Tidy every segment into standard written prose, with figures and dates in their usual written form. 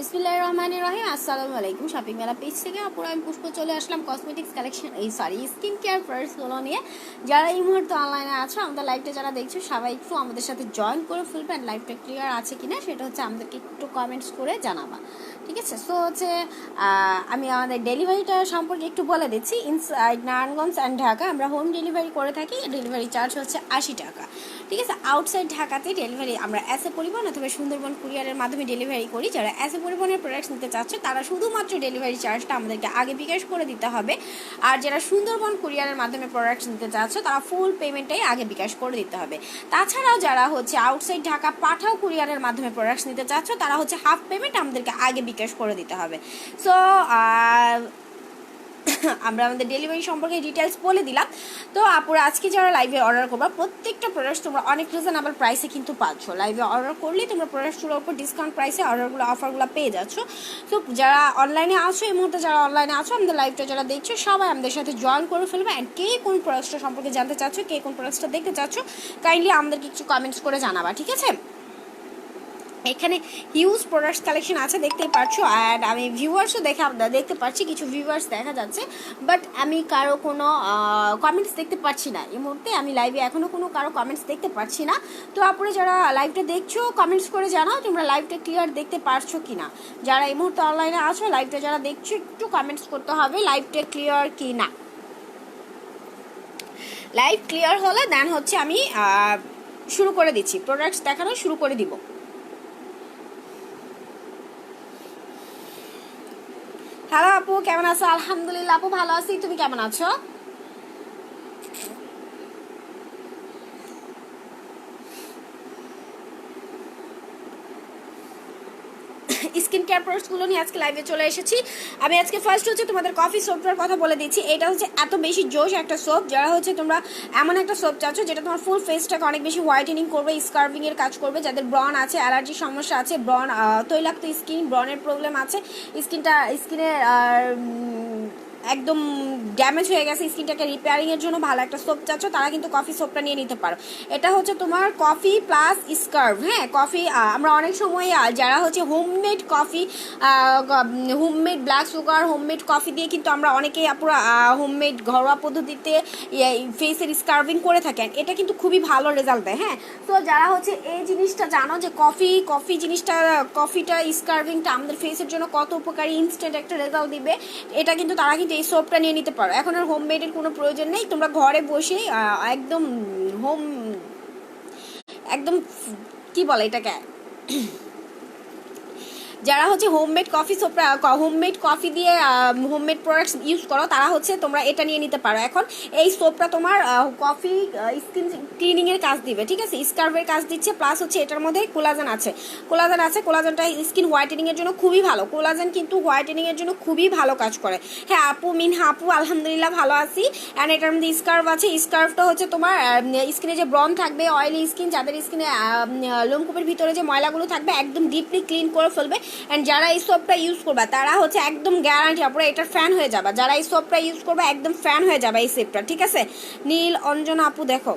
বিসমিল্লাহির রহমানির রহিম। আসসালামু আলাইকুম। শপিং মেলা পেজ থেকে আপুরা আমি পুষ্প চলে আসলাম কসমেটিক্স কালেকশন স্কিন কেয়ার প্রোডাক্টসগুলো নিয়ে। যারা এই মুহূর্তে অনলাইনে আছো, আমাদের লাইভটা যারা দেখছো সবাই একটু আমাদের সাথে জয়েন করে ফেলবে। অ্যান্ড লাইভটা ক্লিয়ার আছে কিনা সেটা হচ্ছে আমাদেরকে একটু কমেন্টস করে জানাবা, ঠিক আছে? সো হচ্ছে আমি আমাদের ডেলিভারিটা সম্পর্কে একটু বলে দিচ্ছি। ইনসাইড নারায়ণগঞ্জ অ্যান্ড ঢাকা আমরা হোম ডেলিভারি করে থাকি। ডেলিভারি চার্জ হচ্ছে 80 টাকা, ঠিক আছে? আউটসাইড ঢাকাতে ডেলিভারি আমরা এসএ পরিবহন অথবা সুন্দরবন কুরিয়ারের মাধ্যমে ডেলিভারি করি। যারা এসএ পরিবহনের প্রোডাক্টস নিতে চাচ্ছে তারা শুধুমাত্র ডেলিভারি চার্জটা আমাদেরকে আগে বিকাশ করে দিতে হবে। আর যারা সুন্দরবন কুরিয়ারের মাধ্যমে প্রোডাক্টস নিতে চাচ্ছে তারা ফুল পেমেন্টটাই আগে বিকাশ করে দিতে হবে। তাছাড়াও যারা হচ্ছে আউটসাইড ঢাকা পাঠাও কুরিয়ারের মাধ্যমে প্রোডাক্টস নিতে চাচ্ছে তারা হচ্ছে হাফ পেমেন্ট আমাদেরকে আগে বিকাশ করে দিতে হবে। সো আমরা আমাদের ডেলিভারি সম্পর্কে ডিটেলস বলে দিলাম। তো আপুরা আজকে যারা লাইভে অর্ডার করবা প্রত্যেকটা প্রোডাক্ট তোমরা অনেক রিজনেবল প্রাইসে কিন্তু পাচ্ছ। লাইভে অর্ডার করলে তোমরা প্রোডাক্টগুলোর উপর ডিসকাউন্ট প্রাইসে অর্ডারগুলো অফারগুলো পেয়ে যাচ্ছ। তো যারা অনলাইনে আছো, এই মুহূর্তে যারা অনলাইনে আছো, আমাদের লাইভটা যারা দেখছো সবাই আমাদের সাথে জয়েন করে ফেলবে। অ্যান্ড কে কোন প্রোডাক্টটা সম্পর্কে জানতে চাচ্ছ, কে কোন প্রোডাক্টটা দেখতে চাচ্ছ, কাইন্ডলি আমাদেরকে কিছু কমেন্টস করে জানাবা, ঠিক আছে? এখানে হিউজ প্রোডাক্টস কালেকশন আছে, দেখতেই পাচ্ছ। অ্যান্ড আমি ভিউয়ার্সও দেখতে পাচ্ছি, কিছু ভিউয়ার্স দেখা যাচ্ছে, বাট আমি কারো কোনো কমেন্টস দেখতে পাচ্ছি না এই মুহূর্তে। আমি লাইভে এখনও কোনো কারো কমেন্টস দেখতে পাচ্ছি না। তো আপনারা যারা লাইভটা দেখছো কমেন্টস করে জানাও তোমরা লাইভটা ক্লিয়ার দেখতে পারছো কি না। যারা এই মুহূর্তে অনলাইনে আছো, লাইভটা যারা দেখছো একটু কমেন্টস করতে হবে লাইভটা ক্লিয়ার কি না। লাইভ ক্লিয়ার হলে দেন হচ্ছে আমি শুরু করে দিচ্ছি, প্রোডাক্টস দেখানো শুরু করে দিব। হ্যালো আপু, কেমন আছো? আলহামদুলিল্লাহ আপু ভালো আছি, তুমি কেমন আছো? স্কিন কেয়ার প্রোডাক্টসগুলো নিয়ে আজকে লাইভে চলে এসেছি। আমি আজকে ফার্স্ট হচ্ছে তোমাদের কফি সোপটার কথা বলে দিচ্ছি। এটা হচ্ছে এত বেশি জোশ একটা সোপ, যারা হচ্ছে তোমরা এমন একটা সোপ চাচ্ছ যেটা তোমার ফুল ফেসটাকে অনেক বেশি হোয়াইটেনিং করবে, স্কার্ভিংয়ের কাজ করবে। যাদের ব্রন আছে, অ্যালার্জির সমস্যা আছে, ব্রন তৈলাক্ত স্কিন, ব্রনের প্রবলেম আছে, স্কিনের একদম ড্যামেজ হয়ে গেছে, স্কিনটাকে রিপেয়ারিংয়ের জন্য ভালো একটা সোপ চাচ্ছ, তারা কিন্তু কফি সোপটা নিয়ে নিতে পারো। এটা হচ্ছে তোমার কফি প্লাস স্কার্ভ। হ্যাঁ, কফি আমরা অনেক সময় যারা হচ্ছে homemade coffee, homemade black sugar, homemade coffee দিয়ে কিন্তু আমরা অনেকেই পুরো হোমমেড ঘরোয়া পদ্ধতিতে ফেসের স্কার্ভিং করে থাকেন। এটা কিন্তু খুবই ভালো রেজাল্ট দেয়। হ্যাঁ, তো যারা হচ্ছে এই জিনিসটা জানো যে কফি জিনিসটা, কফিটা স্কার্ভিংটা আমাদের ফেসের জন্য কত উপকারী, ইনস্ট্যান্ট একটা রেজাল্ট দিবে, এটা কিন্তু তারা কিন্তু এই সোপটা নিয়ে নিতে পারো। এখন আর হোমমেডের কোনো প্রয়োজন নেই, তোমরা ঘরে বসেই একদম কি বলে এটাকে, যারা হচ্ছে হোমমেড কফি দিয়ে হোমমেড প্রোডাক্টস ইউজ করো তারা হচ্ছে তোমরা এটা নিয়ে নিতে পারো। এখন এই সোপটা তোমার কফি স্কিন ক্লিনিংয়ের কাজ দিবে, ঠিক আছে? স্কার্ভের কাজ দিচ্ছে, প্লাস হচ্ছে এটার মধ্যে কোলাজেন আছে। কোলাজেনটা স্কিন হোয়াইটেনিংয়ের জন্য খুবই ভালো। কোলাজেন কিন্তু হোয়াইটেনিংয়ের জন্য খুবই ভালো কাজ করে। হ্যাঁ আপু আলহামদুলিল্লাহ ভালো আছি। অ্যান্ড এটার মধ্যে স্কার্ভ আছে। স্কার্ভটা হচ্ছে তোমার স্কিনে যে ব্রন থাকবে, অয়েলি স্কিন, যাদের স্কিনে লোমকূপের ভিতরে যে ময়লাগুলো থাকবে একদম ডিপলি ক্লিন করে ফেলবে। অ্যান্ড যারা এই সোপটা ইউজ করবা তারা হচ্ছে একদম গ্যারান্টি আপনারা এটার ফ্যান হয়ে যাবা। যারা এই সোপটা ইউজ করবা একদম ফ্যান হয়ে যাবে এই সোপটা, ঠিক আছে? নীল অঞ্জনা আপু দেখো,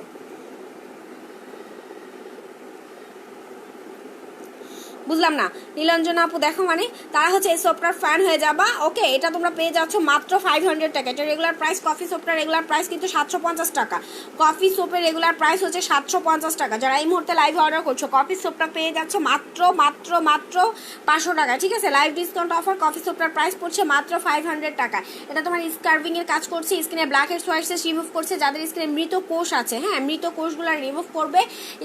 বুঝলাম না। নীলাঞ্জনা আপু দেখো, মানে তারা হচ্ছে এই সোপটার ফ্যান হয়ে যাবা। ওকে, এটা তোমরা পেয়ে যাচ্ছ মাত্র 500 টাকা। এটা রেগুলার প্রাইস, কফি সোপটার রেগুলার প্রাইস কিন্তু 750 টাকা। কফি সোপের রেগুলার প্রাইস হচ্ছে 750 টাকা। যারা এই মুহূর্তে লাইভে অর্ডার করছো কফি সোপটা পেয়ে যাচ্ছ মাত্র 500 টাকা, ঠিক আছে? Live discount offer. কফি সোপটার প্রাইস পড়ছে মাত্র 500 টাকা। এটা তোমার স্কার্ভিংয়ের কাজ করছে, স্কিনে blackheads whiteheads remove করছে। যাদের স্কিনে মৃত কোষ আছে, হ্যাঁ, মৃত কোষগুলো রিমুভ করবে।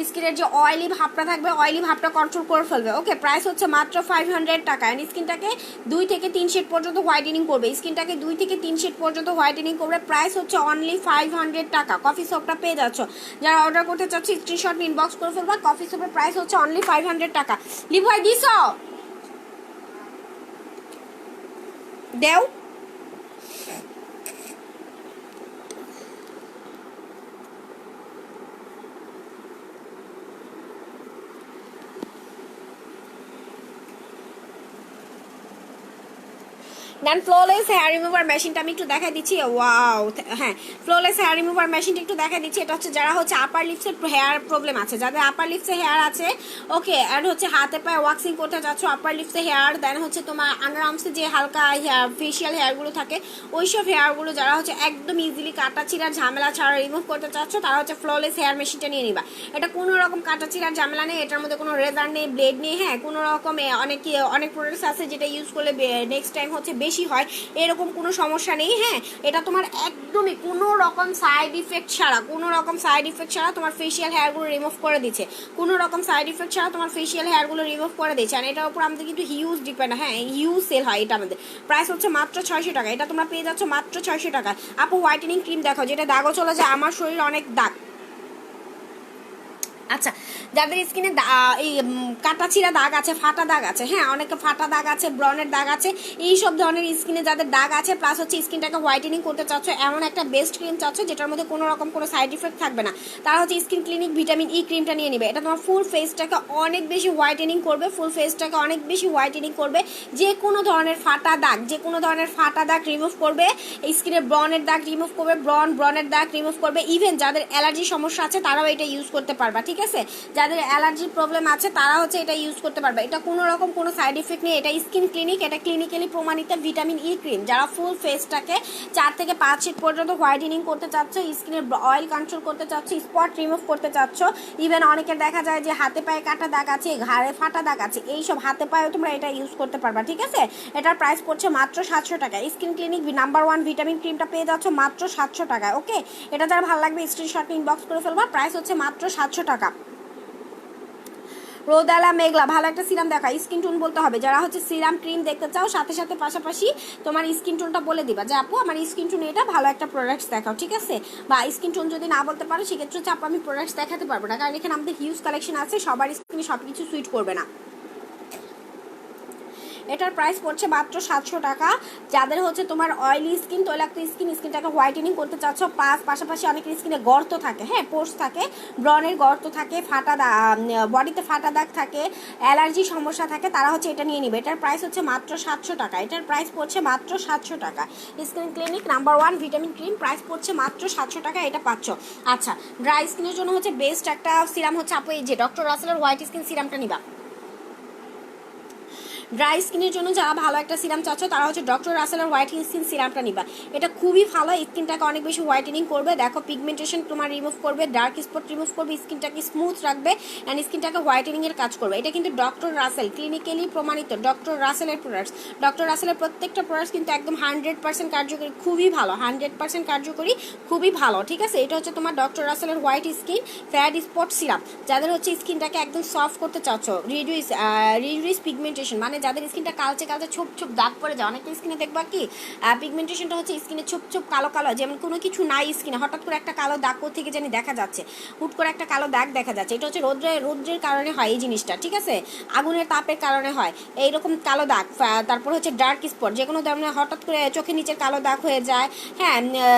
স্কিনের যে অয়েলি ভাবটা থাকবে, অয়েলি ভাবটা কন্ট্রোল করে ফেলবে। ওকে, প্রাইস হচ্ছে মাত্র 500 টাকা। এন্ড স্কিনটাকে 2 থেকে 3 শেড পর্যন্ত হোয়াইটেনিং করবে। স্কিনটাকে 2 থেকে 3 শেড পর্যন্ত হোয়াইটেনিং করবে। প্রাইস হচ্ছে অনলি 500 টাকা। কফি সোপটা পেয়ে যাচ্ছ। যারা অর্ডার করতে চাচ্ছ স্ক্রিনশট ইনবক্স করে ফেলবা। কফি সোপের প্রাইস হচ্ছে অনলি 500 টাকা। লিভ হয় দিস দেও। দেন ফ্লোলেস হেয়ার রিমুভার মেশিনটা আমি একটু দেখাই দিচ্ছি। ওয়াও, হ্যাঁ, ফ্লোলেস হেয়ার রিমুভার মেশিনটা একটু দেখাই দিচ্ছি। এটা হচ্ছে যারা হচ্ছে আপার লিপসের হেয়ার প্রবলেম আছে, যাদের আপার লিপসে হেয়ার আছে, ওকে, অ্যান্ড হচ্ছে হাতে পায়ে ওয়াক্সিং করতে যাচ্ছ আপার লিপসে হেয়ার, দেন হচ্ছে তোমার আন্ডার আর্মসে যে হালকা হেয়ার ফেশিয়াল হেয়ারগুলো থাকে, ওইসব হেয়ারগুলো যারা হচ্ছে একদম ইজিলি কাটা চিরার ঝামেলা ছাড়া রিমুভ করতে চাচ্ছ, তারা হচ্ছে ফ্লোলেস হেয়ার মেশিনটা নিয়ে নিবা। এটা কোনো রকম কাটা চিরার ঝামেলা নেই, এটার মধ্যে কোনো রেজার নেই, ব্লেড নেই, হ্যাঁ, কোনো রকম অনেক প্রোডাক্টস আছে যেটা ইউজ করলে নেক্সট টাইম হচ্ছে বেশি হয়, এরকম কোনো সমস্যা নেই। হ্যাঁ, এটা তোমার একদমই কোনো রকম সাইড ইফেক্ট ছাড়া, কোনো রকম সাইড ইফেক্ট ছাড়া তোমার ফেশিয়াল হেয়ারগুলো রিমুভ করে দিচ্ছে, কোনো রকম সাইড ইফেক্ট ছাড়া তোমার ফেশিয়াল হেয়ারগুলো রিমুভ করে দিচ্ছে। আর এটার উপর আমাদের কিন্তু হিউজ ডিপেন্ড, হ্যাঁ, হিউজ সেল হয় এটা আমাদের। প্রাইস হচ্ছে মাত্র 600 টাকা, এটা তোমরা পেয়ে যাচ্ছ মাত্র 600 টাকা। আপু হোয়াইটেনিং ক্রিম দেখো, যেটা দাগও চলে যায়, আমার শরীরে অনেক দাগ। আচ্ছা, যাদের স্কিনে এই কাটা ছিঁড়া দাগ আছে, ফাটা দাগ আছে, হ্যাঁ, অনেকে ফাটা দাগ আছে, ব্রনের দাগ আছে, এই সব ধরনের স্কিনে যাদের দাগ আছে, প্লাস হচ্ছে স্কিনটাকে হোয়াইটেনিং করতে চাচ্ছ, এমন একটা বেস্ট ক্রিম চাচ্ছ যেটার মধ্যে কোনো রকম কোনো সাইড ইফেক্ট থাকবে না, তারা হচ্ছে স্কিন ক্লিনিক ভিটামিন ই ক্রিমটা নিয়ে নেবে। এটা তোমার ফুল ফেসটাকে অনেক বেশি হোয়াইটেনিং করবে, ফুল ফেসটাকে অনেক বেশি হোয়াইটেনিং করবে, যে কোনো ধরনের ফাটা দাগ, যে কোনো ধরনের ফাটা দাগ রিমুভ করবে, স্কিনের ব্রনের দাগ রিমুভ করবে, ব্রনের দাগ রিমুভ করবে। ইভেন যাদের অ্যালার্জি সমস্যা আছে তারাও এটা ইউজ করতে পারবা, ঠিক আছে, যাদের অ্যালার্জির প্রবলেম আছে তারা হচ্ছে এটা ইউজ করতে পারবে। এটা কোনো রকম কোনো সাইড ইফেক্ট নেই, এটা স্কিন ক্লিনিক, এটা ক্লিনিক্যালি প্রমাণিত ভিটামিন ই ক্রিম। যারা ফুল ফেসটাকে 4 থেকে 5 শীট পর্যন্ত হোয়াইটেনিং করতে চাচ্ছ, স্কিনের অয়েল কন্ট্রোল করতে চাচ্ছ, স্পট রিমুভ করতে চাচ্ছ, ইভেন অনেকের দেখা যায় যে হাতে পায়ে কাটা দাগ আছে, ঘাড়ে ফাটা দাগ আছে, এইসব হাতে পায়েও তোমরা এটা ইউজ করতে পারবা, ঠিক আছে। এটার প্রাইস পড়ছে মাত্র 700 টাকা। স্কিন ক্লিনিক নাম্বার 1 ভিটামিন ক্রিমটা পেয়ে যাচ্ছ মাত্র 700 টাকায়, ওকে। এটা যারা ভালো লাগবে স্ক্রিনশট ইনবক্স করে ফেলবা, প্রাইস হচ্ছে মাত্র 700 টাকা। রোদালা মেঘলা ভালো একটা সিরাম দেখা, স্কিন টোন বলতে হবে, যারা হচ্ছে সিরাম ক্রিম দেখতে চাও, সাথে সাথে পাশাপাশি তোমার স্কিন টোনটা বলে দিবা যে আপু আমার স্কিন টোন এটা, ভালো একটা প্রোডাক্টস দেখাও, ঠিক আছে। বা স্কিন টোন যদি না বলতে পারো সেক্ষেত্রে হচ্ছে আপু আমি প্রোডাক্টস দেখাতে পারবো না, কারণ এখানে আমাদের হিউজ কালেকশন আছে, সবার স্কিনে সব কিছু সুইট করবে না। এটার প্রাইস পড়ছে মাত্র 700 টাকা। যাদের হচ্ছে তোমার অয়েলি স্কিন, তৈলাক্ত স্কিনটাকে হোয়াইটেনিং করতে চাচ্ছ, পাশাপাশি অনেকের স্কিনে গর্ত থাকে, হ্যাঁ, পোর্স থাকে, ব্রনের গর্ত থাকে, ফাটা বডিতে ফাটা দাগ থাকে, অ্যালার্জি সমস্যা থাকে, তারা হচ্ছে এটা নিয়ে নিবে। এটার প্রাইস হচ্ছে মাত্র 700 টাকা। এটার প্রাইস পড়ছে মাত্র 700 টাকা। Skin clinic number 1 vitamin cream, price পড়ছে মাত্র 700 টাকা, এটা পাচ্ছ। আচ্ছা, ড্রাই স্কিনের জন্য হচ্ছে বেস্ট একটা সিরাম হচ্ছে আপু এই যে ডক্টর রাসেলের হোয়াইট স্কিন সিরামটা নিবা। ড্রাই স্কিনের জন্য যারা ভালো একটা সিরাম চাচ্ছ তারা হচ্ছে ডক্টর রাসেলের হোয়াইট স্কিন সিরামটা নিবা। এটা খুবই ভালো, স্কিনটাকে অনেক বেশি হোয়াইটেনিং করবে, দেখো পিগমেন্টেশন তোমার রিমুভ করবে, ডার্ক স্পট রিমুভ করবে, স্কিনটাকে স্মুথ রাখবে অ্যান্ড স্কিনটাকে হোয়াইটেনিং এর কাজ করবে। এটা কিন্তু ডক্টর রাসেল ক্লিনিক্যালি প্রমাণিত ডক্টর রাসেলের প্রোডাক্টস। ডক্টর রাসেলের প্রত্যেকটা প্রোডাক্টস কিন্তু একদম 100% কার্যকরী, খুবই ভালো, 100% কার্যকরী, খুবই ভালো, ঠিক আছে। এটা হচ্ছে তোমার ডক্টর রাসেলের white skin fat spot serum. যাদের হচ্ছে স্কিনটাকে একদম সফট করতে চাচ্ছ, রিডিউস পিগমেন্টেশন, মানে যাদের স্কিনটা কালচে কালচে ছোপ ছোপ দাগ পড়ে যায়, অনেকের স্কিনে দেখবা কি পিগমেন্টেশনটা হচ্ছে স্কিনে ছোপ ছোপ কালো কালো, যেমন কোনো কিছু নাই স্কিনে, হঠাৎ করে একটা কালো দাগ থেকে জানি দেখা যাচ্ছে, হুট করে একটা কালো দাগ দেখা যাচ্ছে, এটা হচ্ছে রৌদ্রের কারণে হয় এই জিনিসটা, ঠিক আছে, আগুনের তাপের কারণে হয় এইরকম কালো দাগ। তারপর হচ্ছে ডার্ক স্পট, যে কোনো ধরনের হঠাৎ করে চোখের নিচের কালো দাগ হয়ে যায়, হ্যাঁ,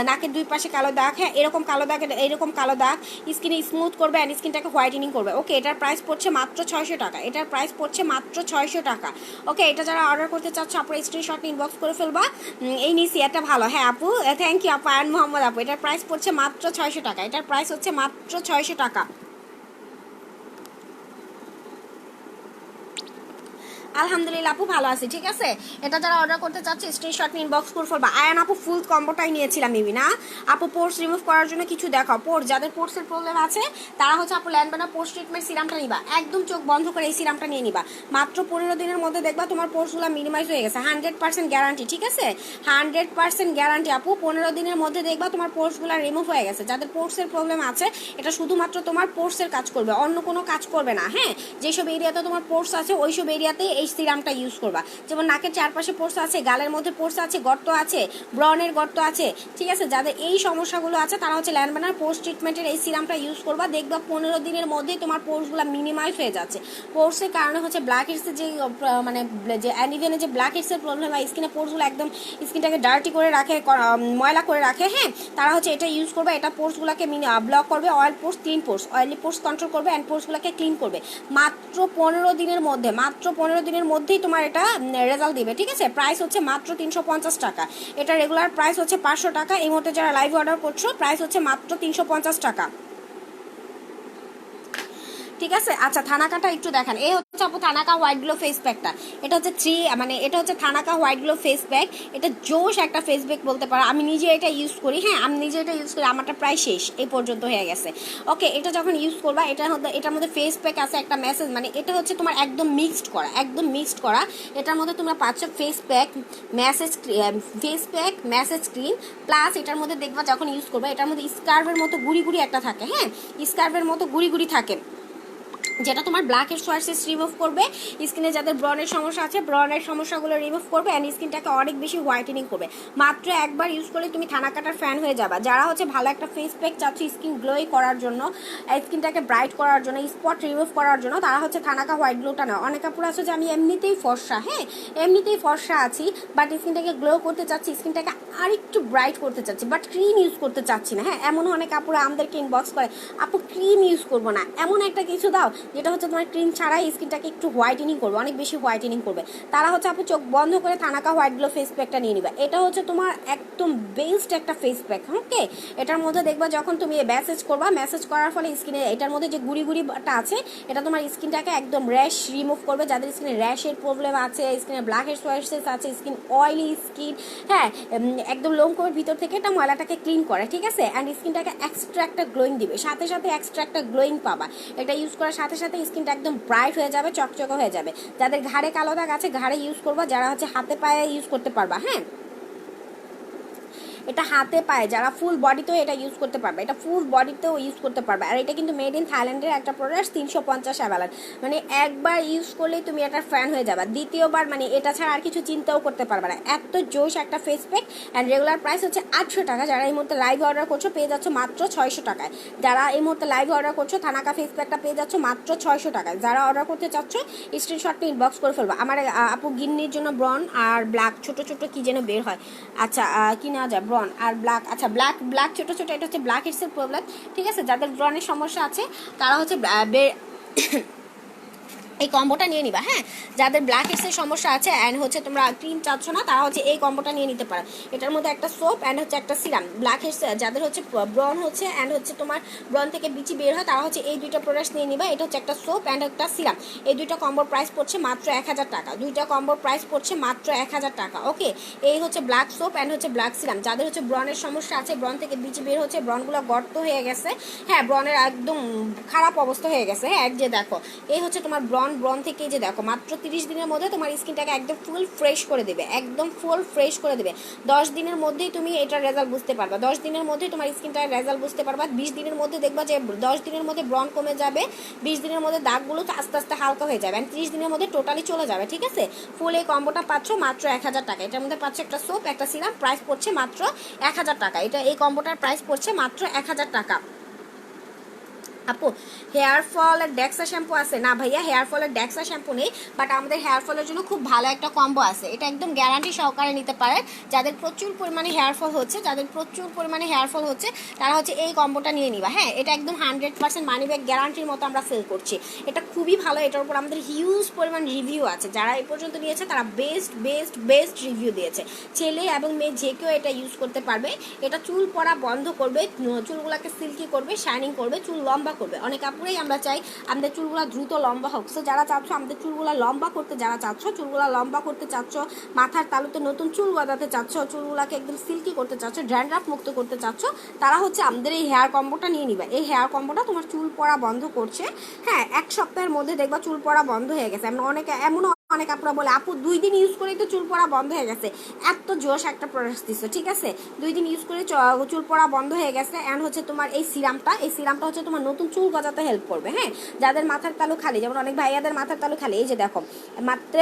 নাকের দুই পাশে কালো দাগ, হ্যাঁ, এরকম কালো দাগ, এইরকম কালো দাগ স্কিনে স্মুথ করবে অ্যান্ড স্কিনটাকে হোয়াইটেনিং করবে, ওকে। এটার প্রাইস পড়ছে মাত্র 600 টাকা। এটার প্রাইস পড়ছে মাত্র 600 টাকা, ওকে। এটা যারা অর্ডার করতে চাচ্ছ আপু স্ক্রিনশট ইনবক্স করে ফেলবা। এই নিছি, এটা ভালো, হ্যাঁ আপু, থ্যাংক ইউ আপু, আয়ন মোহাম্মদ আপু। এটার প্রাইস পড়ছে মাত্র 600 টাকা। এটার প্রাইস হচ্ছে মাত্র 600 টাকা। আলহামদুলিল্লাহ আপু ভালো আছি, ঠিক আছে। এটা যারা অর্ডার করতে চাচ্ছে স্ক্রিনশট নিয়ে ইনবক্স করে ফেলবা। আয়ান আপু ফুল কম্বোটাই নিয়েছিলাম মেবি না আপু। পোর্স রিমুভ করার জন্য কিছু দেখাও, পোর্স, যাদের পোর্সের প্রবলেম আছে তারা হচ্ছে আপু ল্যান্ডবানা পোর্স ট্রিটমেন্ট সিরামটা নিবা, একদম চোখ বন্ধ করে এই সিরামটা নিয়ে নিবা। মাত্র 15 দিনের মধ্যে দেখবা তোমার পোর্সগুলো মিনিমাইজ হয়ে গেছে, 100% গ্যারান্টি, ঠিক আছে, 100% গ্যারান্টি আপু। 15 দিনের মধ্যে দেখবা তোমার পোর্সগুলো রিমুভ হয়ে গেছে। যাদের পোর্সের প্রবলেম আছে এটা শুধুমাত্র তোমার পোর্সের কাজ করবে, অন্য কোনো কাজ করবে না, হ্যাঁ। যেসব এরিয়াতে তোমার পোর্স আছে ওইসব এরিয়াতে এই সিরামটা ইউজ করবা, যেমন নাকের চারপাশে পোর্স আছে, গালের মধ্যে পোর্স আছে, গর্ত আছে, ব্রনের গর্ত আছে, ঠিক আছে, যাদের এই সমস্যাগুলো আছে তারা হচ্ছে ল্যান্ডবানার পোর্স ট্রিটমেন্টের এই সিরামটা ইউজ করবা। দেখবা 15 দিনের মধ্যেই তোমার পোর্সগুলো মিনিমাইজ হয়ে যাচ্ছে। পোর্সের কারণে হচ্ছে ব্ল্যাক হেডসের যে মানে যে অ্যানিভেনে যে ব্ল্যাক হেডসের প্রবলেম হয়, স্কিনে পোর্সগুলো একদম স্কিনটাকে ডার্টি করে রাখে, ময়লা করে রাখে, হ্যাঁ, তারা হচ্ছে এটা ইউজ করবে। এটা পোর্সগুলোকে ব্লক করবে, অয়েল পোর্স, ক্লিন পোর্স, অয়েলি পোর্স কন্ট্রোল করবে অ্যান্ড পোর্সগুলোকে ক্লিন করবে। মাত্র 15 দিনের মধ্যে, মাত্র 15 দিনের দিনের মধ্যেই তোমার এটা রেজাল্ট দিবে, ঠিক আছে। প্রাইস হচ্ছে মাত্র 350 টাকা। এটা রেগুলার প্রাইস হচ্ছে 500 টাকা। এই মুহূর্তে যারা লাইভ অর্ডার করছো প্রাইস হচ্ছে মাত্র 350 টাকা, ঠিক আছে। আচ্ছা থানাকাটা একটু দেখেন, এই হচ্ছে আপু থানাকা হোয়াইট গ্লো ফেস প্যাকটা। এটা হচ্ছে এটা হচ্ছে thanaka white glow face pack. এটা জোশ একটা ফেস প্যাক বলতে পারো। আমি নিজে এটা ইউজ করি, হ্যাঁ আমি নিজে এটা ইউজ করি, আমারটা প্রায় শেষ এই পর্যন্ত হয়ে গেছে। ওকে, এটা যখন ইউজ করবা এটার মধ্যে ফেস প্যাক আছে একটা মেসেজ, মানে এটা হচ্ছে তোমার একদম মিক্সড করা, একদম মিক্সড করা। এটার মধ্যে তোমরা পাচ্ছ face pack, message cream, plus এটার মধ্যে দেখবা যখন ইউজ করবা এটার মধ্যে স্কার্ভের মতো গুড়ি গুড়ি একটা থাকে, হ্যাঁ স্কার্ভের মতো গুড়ি গুড়ি থাকে, যেটা তোমার ব্ল্যাকের সোয়ার্সেস রিমুভ করবে। স্কিনে যাদের ব্রনের সমস্যা আছে ব্রনের সমস্যাগুলো রিমুভ করবে অ্যান্ড স্কিনটাকে অনেক বেশি হোয়াইটেনিং করবে। মাত্র একবার ইউজ করলে তুমি থানাকাটার ফ্যান হয়ে যাবা। যারা হচ্ছে ভালো একটা ফেস প্যাক চাচ্ছ স্কিন গ্লোই করার জন্য, স্কিনটাকে ব্রাইট করার জন্য, স্পট রিমুভ করার জন্য, তারা হচ্ছে থানাকা হোয়াইট গ্লোটা নাও। অনেক আপুর আছে যে আমি এমনিতেই ফর্সা, হ্যাঁ এমনিতেই ফর্সা আছি, বাট স্কিনটাকে গ্লো করতে চাচ্ছি, স্কিনটাকে আরেকটু ব্রাইট করতে চাচ্ছি, বাট ক্রিম ইউজ করতে চাচ্ছি না। হ্যাঁ এমনও অনেক আপুরা আমাদেরকে ইনবক্স করে, আপু ক্রিম ইউজ করবো না, এমন একটা কিছু দাও যেটা হচ্ছে তোমার ক্রিম ছাড়াই স্কিনটাকে একটু হোয়াইটেনিং করবে, অনেক বেশি হোয়াইটেনিং করবে। তারা হচ্ছে আপু চোখ বন্ধ করে থানাকা হোয়াইট গ্লো ফেস প্যাকটা নিয়ে নিবা। এটা হচ্ছে তোমার একদম বেস্ট একটা ফেস প্যাক। ওকে, এটার মধ্যে দেখবা যখন তুমি মেসেজ করবা, মেসেজ করার ফলে স্কিনে এটার মধ্যে যে গুড়ি গুড়িটা আছে এটা তোমার স্কিনটাকে একদম র্যাশ রিমুভ করবে। যাদের স্কিনে র্যাশের প্রবলেম আছে, স্কিনে ব্ল্যাকের সোয়ার্সেস আছে, স্কিন অয়েলি স্কিন, হ্যাঁ একদম লোমকূপের ভিতর থেকে এটা ময়লাটাকে ক্লিন করে, ঠিক আছে। অ্যান্ড স্কিনটাকে এক্সট্রা একটা গ্লোয়িং দিবে, সাথে সাথে এক্সট্রা একটা গ্লোয়িং পাবা। এটা ইউজ করার সাথে সাথে স্কিনটা একদম ব্রাইট হয়ে যাবে, চকচকে হয়ে যাবে। যাদের ঘাড়ে কালো দাগ আছে ঘাড়ে ইউজ করবা, যারা হচ্ছে হাতে পায়ে ইউজ করতে পারবা, হ্যাঁ এটা হাতে পায়ে যারা ফুল বডিতেও এটা ইউজ করতে পারবে, এটা ফুল বডিতেও ইউজ করতে পারবে। আর এটা কিন্তু মেড ইন থাইল্যান্ডের একটা প্রোডাক্ট, 350 ml, মানে একবার ইউজ করলেই তুমি এটার ফ্যান হয়ে যাবে। দ্বিতীয়বার মানে এটা ছাড়া আর কিছু চিন্তাও করতে পারবে না, এত জোশ একটা face pack. And regular price হচ্ছে 800 টাকা। যারা এই মুহূর্তে লাইভ অর্ডার করছো পেয়ে যাচ্ছ মাত্র 600 টাকায়। যারা এই মুহূর্তে লাইভ অর্ডার করছো থানাকা ফেস প্যাকটা পেয়ে যাচ্ছ মাত্র 600 টাকায়। যারা অর্ডার করতে চাচ্ছ স্ক্রিনশটটা ইনবক্স করে ফেলবো। আমার আপু গিন্নির জন্য ব্রন আর ব্ল্যাক ছোট ছোট কি যেন বের হয়, আচ্ছা কি নেওয়া যায়, ব্রন আর ব্ল্যাক, আচ্ছা ব্ল্যাক ছোট ছোট, এটা হচ্ছে ব্ল্যাক হেডসের প্রবলেম, ঠিক আছে। যাদের ব্রনের সমস্যা আছে তারা হচ্ছে এই কম্বোটা নিয়ে নিবা, হ্যাঁ যাদের ব্ল্যাক হেডসের সমস্যা আছে অ্যান্ড হচ্ছে তোমরা ক্রিম চাচ্ছ না তারা হচ্ছে এই কম্বোটা নিয়ে নিতে পারো। এটার মধ্যে একটা সোপ অ্যান্ড হচ্ছে একটা সিরাম। ব্ল্যাক হেডস যাদের হচ্ছে ব্রন হচ্ছে অ্যান্ড হচ্ছে তোমার ব্রন থেকে বিচি বের হয় তারা হচ্ছে এই দুইটা প্রোডাক্ট নিয়ে নিবা। এটা হচ্ছে একটা সোপ অ্যান্ড একটা সিরাম। এই দুইটা কম্বোর প্রাইস পড়ছে মাত্র 1000 টাকা। দুইটা কম্বোর প্রাইস পড়ছে মাত্র 1000 টাকা। ওকে, এই হচ্ছে ব্ল্যাক সোপ অ্যান্ড হচ্ছে ব্ল্যাক সিরাম। যাদের হচ্ছে ব্রনের সমস্যা আছে, ব্রন থেকে বিচি বের হচ্ছে, ব্রনগুলো গর্ত হয়ে গেছে, হ্যাঁ ব্রনের একদম খারাপ অবস্থা হয়ে গেছে, হ্যাঁ যে দেখো এই হচ্ছে তোমার ব্রন থেকে যে দেখো মাত্র 30 দিনের মধ্যে তোমার স্কিনটাকে একদম ফুল ফ্রেশ করে দেবে, একদম ফুল ফ্রেশ করে দেবে। 10 দিনের মধ্যেই তুমি এটার রেজাল্ট বুঝতে পারবা, 10 দিনের মধ্যেই তোমার স্কিনটার রেজাল্ট বুঝতে পারবা। 20 দিনের মধ্যে দেখবা যে 10 দিনের মধ্যে ব্রন কমে যাবে, 20 দিনের মধ্যে দাগগুলো আস্তে আস্তে হালকা হয়ে যাবে, 30 দিনের মধ্যে টোটালি চলে যাবে, ঠিক আছে। ফুল এই কম্বোটা পাচ্ছ মাত্র 1000 টাকা। এটার মধ্যে পাচ্ছ একটা সোপ একটা সিরাম, প্রাইস পড়ছে মাত্র 1000 টাকা। এটা এই কম্বোটার প্রাইস পড়ছে মাত্র 1000 টাকা। আপু হেয়ার ফলের ডেক্সা শ্যাম্পু আছে না? ভাইয়া হেয়ার ফলের ডেক্সা শ্যাম্পু নেই, বাট আমাদের হেয়ার ফলের জন্য খুব ভালো একটা কম্বো আছে। এটা একদম গ্যারান্টি সহকারে নিতে পারে। যাদের প্রচুর পরিমাণে হেয়ার ফল হচ্ছে, তারা হচ্ছে এই কম্বোটা নিয়ে নিবা। হ্যাঁ এটা একদম 100% মানি ব্যাক গ্যারান্টির মতো আমরা সেল করছি। এটা খুবই ভালো, এটার উপর আমাদের হিউজ পরিমাণ রিভিউ আছে। যারা এই পর্যন্ত নিয়েছে তারা বেস্ট রিভিউ দিয়েছে। ছেলে এবং মেয়ে যে কেউ এটা ইউজ করতে পারবে। এটা চুল পড়া বন্ধ করবে, চুলগুলোকে সিল্কি করবে, শাইনিং করবে, চুল লম্বা করবে। অনেক আপুরাই আমরা চাই আমাদের চুলগুলো দ্রুত লম্বা হোক। সো যারা চাচ্ছ আমাদের চুলগুলো লম্বা করতে, মাথার তালুতে নতুন চুল গজাতে চাচ্ছ, চুলগুলোকে একদম সিল্কি করতে চাচ্ছ, ড্যান্ড্রাফ মুক্ত করতে চাচ্ছ, তারা হচ্ছে আমাদের এই হেয়ার কম্বোটা নিয়ে নিবে। এই হেয়ার কম্বোটা তোমার চুল পড়া বন্ধ করছে। হ্যাঁ 1 সপ্তাহের মধ্যে দেখবা চুল পড়া বন্ধ হয়ে গেছে। অনেক আপুরা বলে আপু 2 দিন ইউজ করেই তো চুল পড়া বন্ধ হয়ে গেছে। এত জোশ একটা প্রোডাক্ট দিচ্ছে, ঠিক আছে। 2 দিন ইউজ করে চুল পড়া বন্ধ হয়ে গেছে। অ্যান্ড হচ্ছে তোমার এই সিরামটা হচ্ছে তোমার নতুন চুল গজাতে হেল্প করবে। হ্যাঁ যাদের মাথার তালু খালি, যেমন অনেক ভাইয়াদের মাথার তালু খালি, এই যে দেখো মাত্র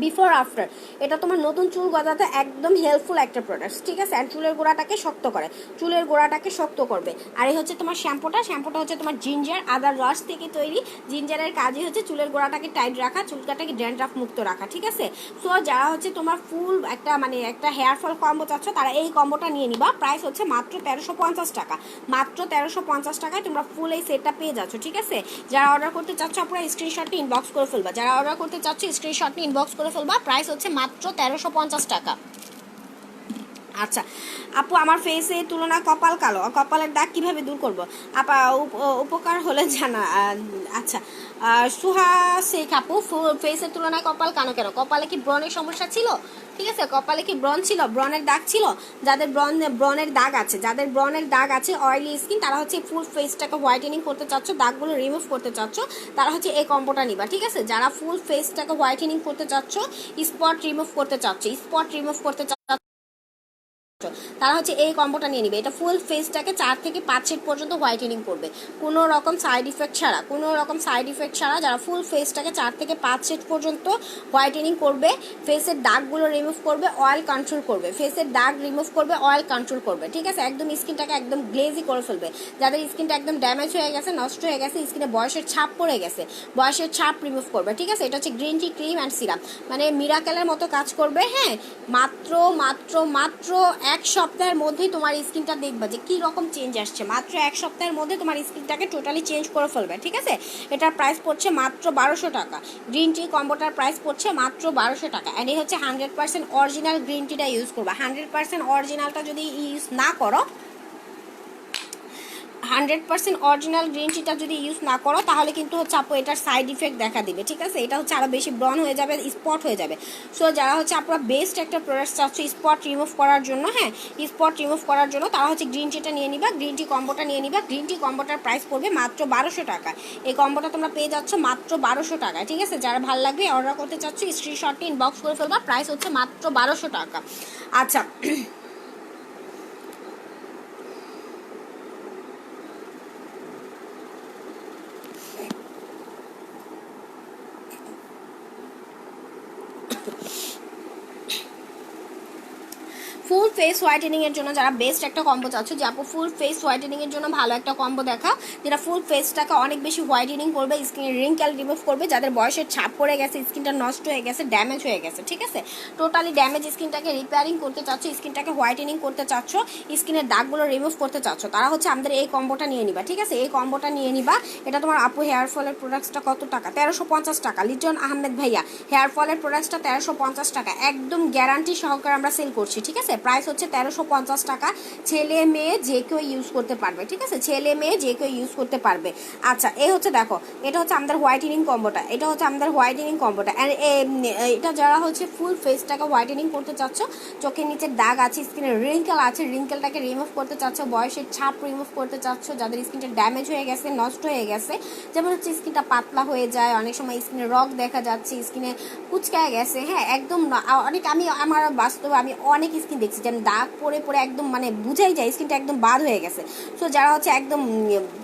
বিফোর আফটার, এটা তোমার নতুন চুল গজাতে একদম হেল্পফুল একটা প্রোডাক্ট, ঠিক আছে। অ্যান্ড চুলের গোড়াটাকে শক্ত করে, চুলের গোড়াটাকে শক্ত করবে। আর এই হচ্ছে তোমার শ্যাম্পুটা হচ্ছে তোমার জিঞ্জার আদার রস থেকে তৈরি। জিঞ্জারের কাজই হচ্ছে চুলের গোড়াটাকে টাইট রাখা, চুলটাকে ড্যান্ড্রাফ মুক্ত রাখা, ঠিক আছে। সো যারা হচ্ছে তোমার ফুল একটা হেয়ার ফল কম্বো চাচ্ছ, তারা এই কম্বোটা নিয়ে নিবা। প্রাইস হচ্ছে মাত্র 1350 টাকা, মাত্র 1350 টাকায় তোমরা ফুল এই সেটটা পেয়ে যাচ্ছ, ঠিক আছে। যারা অর্ডার করতে চাচ্ছ আপনারা স্ক্রিনশটটি ইনবক্স করে ফেলবা, যারা অর্ডার করতে চাচ্ছ স্ক্রিনশটটি ইনবক্স করে ফেলবা। প্রাইস হচ্ছে মাত্র 1350 টাকা। আচ্ছা আপু, আমার ফেসে তুলনা কপাল কালো, কপালের দাগ কিভাবে দূর করব? আপা উপকার হলে জানা। আচ্ছা সুহা শেখ আপু, ফেসের তুলনায় কপাল কালো কেন? কপালে কি ব্রণের সমস্যা ছিল? ঠিক আছে, কপালে কি ব্রণ ছিল, ব্রণের দাগ ছিল? যাদের ব্রণের দাগ আছে অয়েলি স্কিন, তারা হচ্ছে ফুল ফেসটাকে হোয়াইটেনিং করতে চাচ্ছ, দাগগুলো রিমুভ করতে চাচ্ছ, তারা হচ্ছে এই কম্বোটা নিবা, ঠিক আছে। যারা ফুল ফেসটাকে হোয়াইটেনিং করতে চাচ্ছ, স্পট রিমুভ করতে চাচ্ছ, তারা হচ্ছে এই কম্বোটা নিয়ে নিবে। এটা ফুল ফেসটাকে 4 থেকে 5 সেট পর্যন্ত হোয়াইটেনিং করবে, কোনো রকম সাইড ইফেক্ট ছাড়া। যারা ফুল ফেসটাকে 4 থেকে 5 সেট পর্যন্ত হোয়াইটেনিং করবে, ফেসের দাগগুলো রিমুভ করবে, অয়েল কন্ট্রোল করবে, ঠিক আছে। একদম স্কিনটাকে একদম গ্লেজি করে ফেলবে। যাদের স্কিনটা একদম ড্যামেজ হয়ে গেছে, নষ্ট হয়ে গেছে, স্কিনে বয়সের ছাপ পড়ে গেছে, বয়সের ছাপ রিমুভ করবে, ঠিক আছে। এটা হচ্ছে green tea cream and serum, মানে মিরাকেলের মতো কাজ করবে। হ্যাঁ, মাত্র মাত্র মাত্র 1 সপ্তাহের মধ্যেই তোমার স্কিনটা দেখবা যে কী রকম চেঞ্জ আসছে। মাত্র 1 সপ্তাহের মধ্যে তোমার স্কিনটাকে টোটালি চেঞ্জ করে ফেলবে, ঠিক আছে। এটার প্রাইস পড়ছে মাত্র 1200 টাকা। গ্রিন টি কম্বোটার প্রাইস পড়ছে মাত্র 1200 টাকা। অ্যান্ড এই হচ্ছে 100% অরিজিনাল গ্রিন টিটা ইউজ করবা। 100% অরিজিনালটা যদি ইউজ না করো, 100% অরিজিনাল গ্রিন টিটা যদি ইউজ না করো, তাহলে কিন্তু হচ্ছে আপু এটার সাইড ইফেক্ট দেখা দিবে, ঠিক আছে। এটা হচ্ছে আরও বেশি ব্রন হয়ে যাবে, স্পট হয়ে যাবে। সো যারা হচ্ছে আপনারা বেস্ট একটা প্রোডাক্ট চাচ্ছ স্পট রিমুভ করার জন্য, হ্যাঁ স্পট রিমুভ করার জন্য, তারা হচ্ছে গ্রিন টিটা নিয়ে নিবা, গ্রিন টি কম্বোটা নিয়ে নিবা। গ্রিন টি কম্বোটার প্রাইস পড়বে মাত্র 1200 টাকা। এই কম্বোটা তোমরা পেয়ে যাচ্ছ মাত্র 1200 টাকায়, ঠিক আছে। যারা ভালো লাগবে অর্ডার করতে চাচ্ছ স্ক্রিনশটটি ইনবক্স করে ফেলবা। প্রাইস হচ্ছে মাত্র 1200 টাকা। আচ্ছা ফুল ফেস হোয়াইটেনিং এর জন্য যারা বেস্ট একটা কম্বো চাচ্ছ, যে আপু ফুল ফেস হোয়াইটেনিং এর জন্য ভালো একটা কম্বো দেখাও, যেটা ফুল ফেসটাকে অনেক বেশি হোয়াইটেনিং করবে, স্কিনের রিঙ্কেল রিমুভ করবে, যাদের বয়সের ছাপ পড়ে গেছে, স্কিনটা নষ্ট হয়ে গেছে, ড্যামেজ হয়ে গেছে, ঠিক আছে। টোটালি ড্যামেজ স্কিনটাকে রিপেয়ারিং করতে চাচ্ছ, স্কিনটাকে হোয়াইটেনিং করতে চাচ্ছ, স্কিনের দাগগুলো রিমুভ করতে চাচ্ছ, তারা হচ্ছে আমাদের এই কম্বোটা নিয়ে নিবা, ঠিক আছে। এই কম্বোটা নিয়ে নিবা। এটা তোমার আপু হেয়ার ফলের প্রোডাক্টসটা কত টাকা? 1350 টাকা। লিটন আহমেদ ভাইয়া, হেয়ার ফলের প্রোডাক্টসটা 1350 টাকা, একদম গ্যারান্টি সহকারে আমরা সেল করছি, ঠিক আছে। প্রাইস হচ্ছে 1350 টাকা। ছেলে মেয়ে যে কেউ ইউজ করতে পারবে, ঠিক আছে, ছেলে মেয়ে যে কেউ ইউজ করতে পারবে। আচ্ছা এই হচ্ছে দেখো, এটা হচ্ছে আমাদের হোয়াইটেনিং কম্বোটা, এটা যারা হচ্ছে ফুল ফেসটাকে হোয়াইটেনিং করতে চাচ্ছ, চোখের নিচে দাগ আছে, স্কিনে রিঙ্কেল আছে, রিঙ্কেলটাকে রিমুভ করতে চাচ্ছ, বয়সের ছাপ রিমুভ করতে চাচ্ছ, যাদের স্কিনটা ড্যামেজ হয়ে গেছে, নষ্ট হয়ে গেছে, যেমন হচ্ছে স্কিনটা পাতলা হয়ে যায়, অনেক সময় স্কিনে রগ দেখা যাচ্ছে, স্কিনে কুচকায় গেছে, হ্যাঁ একদম অনেক, আমার বাস্তবে আমি অনেক স্কিন দেখছি যেন দাগ পরে পরে একদম মানে বুঝাই যায় স্কিনটা একদম বাদ হয়ে গেছে। সো যারা হচ্ছে একদম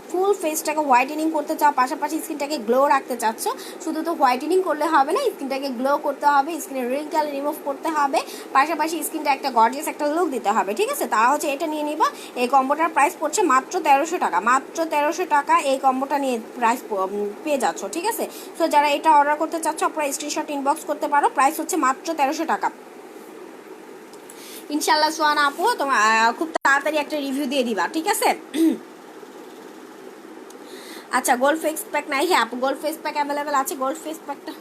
ফুল ফেসটাকে হোয়াইটেনিং করতে চাও, পাশাপাশি স্কিনটাকে গ্লো রাখতে চাচ্ছ, শুধু তো হোয়াইটেনিং করলে হবে না, স্কিনটাকে গ্লো করতে হবে, স্কিনের রিঙ্কেল রিমুভ করতে হবে, পাশাপাশি স্কিনটা একটা গর্জিয়াস একটা লুক দিতে হবে, ঠিক আছে। তারা হচ্ছে এটা নিয়ে নিবা। এই কম্বোটার প্রাইস পড়ছে মাত্র 1300 টাকা, মাত্র 1300 টাকা এই কম্বোটা নিয়ে প্রাইস পেয়ে যাচ্ছ, ঠিক আছে। সো যারা এটা অর্ডার করতে চাচ্ছ আপনারা স্ক্রিনশট ইনবক্স করতে পারো। প্রাইস হচ্ছে মাত্র 1300 টাকা। ইনশাল্লাহ সোয়ানা আপু তোমার খুব তাড়াতাড়ি একটা রিভিউ দিয়ে দিবা, ঠিক আছে। আচ্ছা গোল্ড ফেস প্যাক নাই? হ্যাঁ আপু গোল্ড ফেস প্যাক অ্যাভেলেবেল আছে। গোল্ড ফেস প্যাকটা